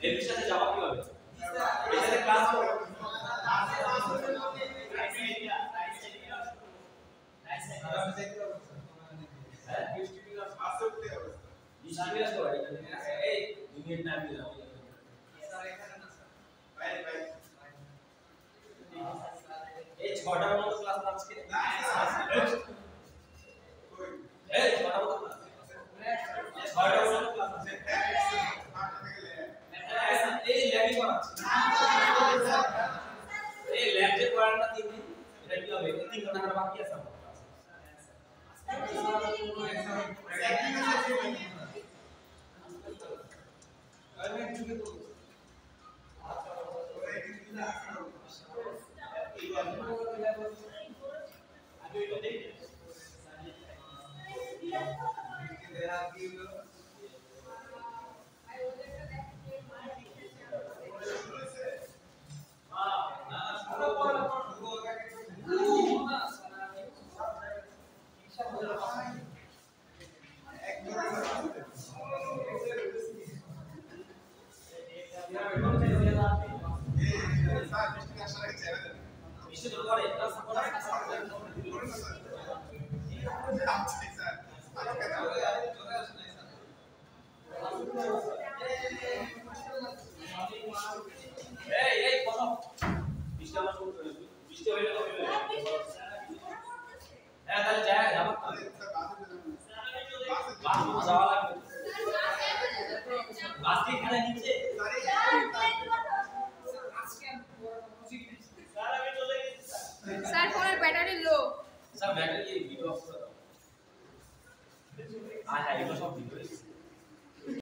এর বিষয়ে জবাব কি হবে এর সাথে ক্লাস করব হ্যাঁ ডিস্ট্রিবিউট করো এই 2 মিনিট টাইম দিলাম এই 6টার মতো ক্লাস আজকে এই 6টার মতো ক্লাস 6টার মতো ক্লাস আছে এই ল্যাবই করাচ্ছে এই ল্যাব যে করার না 3 দিন এটা কি হবে 3 ঘন্টা করে বাকি আছে বিষয় করে ক্লাস করার এই কথা বৃষ্টি আমরা শুরু করে বৃষ্টি হইলে তো হইলো হ্যাঁ তাহলে যায় যাব বাস যাওয়া লাগবে বাস কি এখানে নিচে স্যার ফোনের ব্যাটারি লো স্যার ব্যাটারি